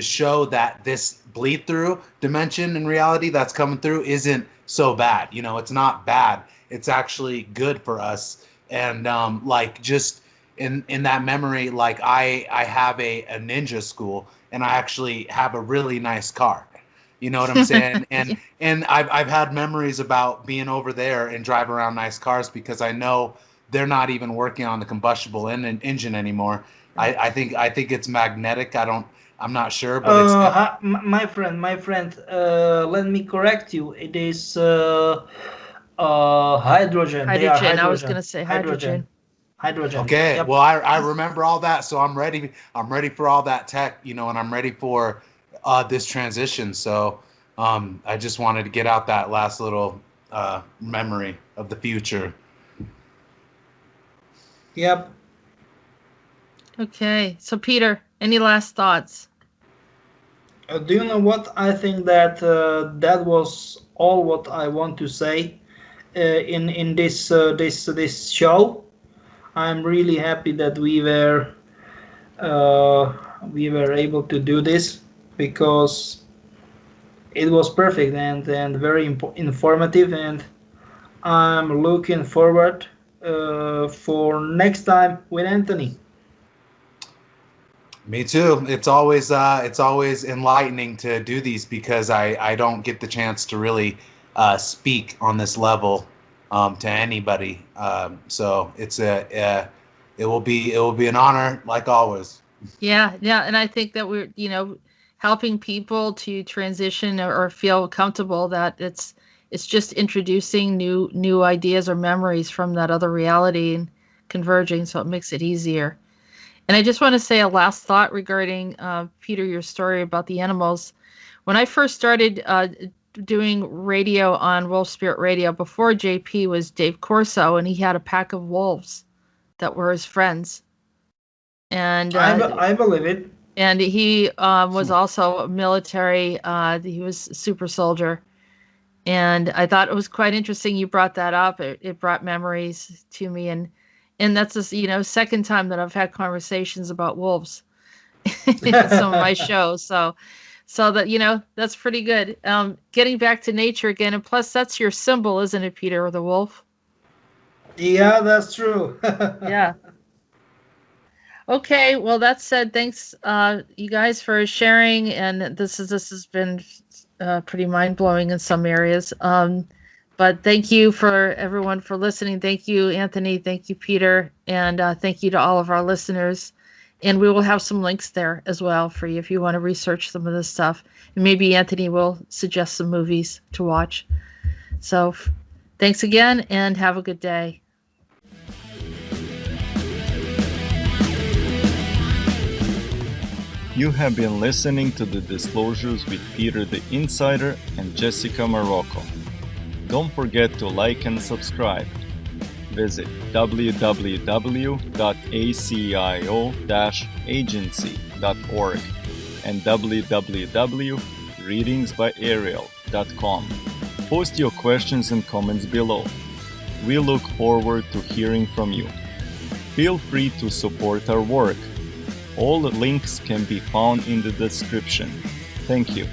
show that this bleed through dimension in reality that's coming through isn't so bad. It's not bad. It's actually good for us. And like, just in that memory, like I have a ninja school, and I actually have a really nice car. You know what I'm saying? And I've had memories about being over there and drive around nice cars, because I know they're not even working on the combustible engine anymore. I think it's magnetic. I'm not sure, but it's My friend, let me correct you. It is hydrogen. They are Hydrogen. I was hydrogen. going to say hydrogen. Hydrogen. okay. Yep. Well, I remember all that, so I'm ready. I'm ready for all that tech, and I'm ready for this transition. So I just wanted to get out that last little memory of the future. Yep. Okay. So, Peter, any last thoughts? Do you know what? I think that that was all what I want to say in this show. I'm really happy that we were able to do this because it was perfect and very informative, and I'm looking forward for next time with Anthony. Me too. It's always enlightening to do these because I don't get the chance to really speak on this level to anybody. So it will be an honor like always. Yeah, and I think that we're, helping people to transition or feel comfortable that it's just introducing new ideas or memories from that other reality and converging, so it makes it easier. And I just want to say a last thought regarding Peter, your story about the animals. When I first started doing radio on Wolf Spirit Radio, before JP was Dave Corso, and he had a pack of wolves that were his friends. And I believe it. And he was also a military. He was a super soldier. And I thought it was quite interesting you brought that up. It brought memories to me. And that's the second time that I've had conversations about wolves in some of my shows. So that, that's pretty good. Getting back to nature again. And plus, that's your symbol, isn't it, Peter, the wolf? Yeah, that's true. Yeah. Okay, well, that said, thanks, you guys, for sharing, and this has been pretty mind-blowing in some areas. But thank you for everyone for listening. Thank you, Anthony. Thank you, Peter, and thank you to all of our listeners. And we will have some links there as well for you if you want to research some of this stuff. And maybe Anthony will suggest some movies to watch. So thanks again, and have a good day. You have been listening to the Disclosures with Peter the Insider and Jessica Marrocco. Don't forget to like and subscribe. Visit www.acio-agency.org and www.readingsbyariel.com. Post your questions and comments below. We look forward to hearing from you. Feel free to support our work. All the links can be found in the description. Thank you.